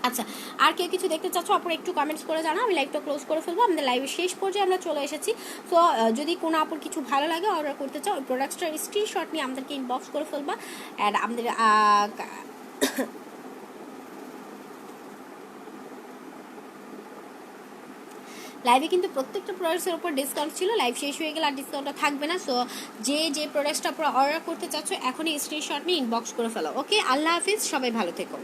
আচ্ছা আর কেউ কিছু দেখতে চাচ্ছ আপুর একটু কমেন্টস করে জানাও, আমি লাইভটা ক্লোজ করে ফেলবো, আমাদের লাইভের শেষ পর্যায়ে আমরা চলে এসেছি। সো যদি কোনো আপুর কিছু ভালো লাগে অর্ডার করতে চাও, ওই প্রোডাক্টটার স্ক্রিনশট নিয়ে আমাদেরকে ইনবক্স করে ফেলবা। অ্যান্ড আমাদের লাইভে কিন্তু প্রত্যেকটা প্রোডাক্টসের উপর ডিসকাউন্ট ছিল, লাইভ শেষ হয়ে গেলে আর ডিসকাউন্টটা থাকবে না। সো যে প্রোডাক্টটা আপনারা অর্ডার করতে চাচ্ছ এখনই স্ক্রিনশট নিয়ে ইনবক্স করে ফেলো। ওকে, আল্লাহ হাফিজ, সবাই ভালো থেকো।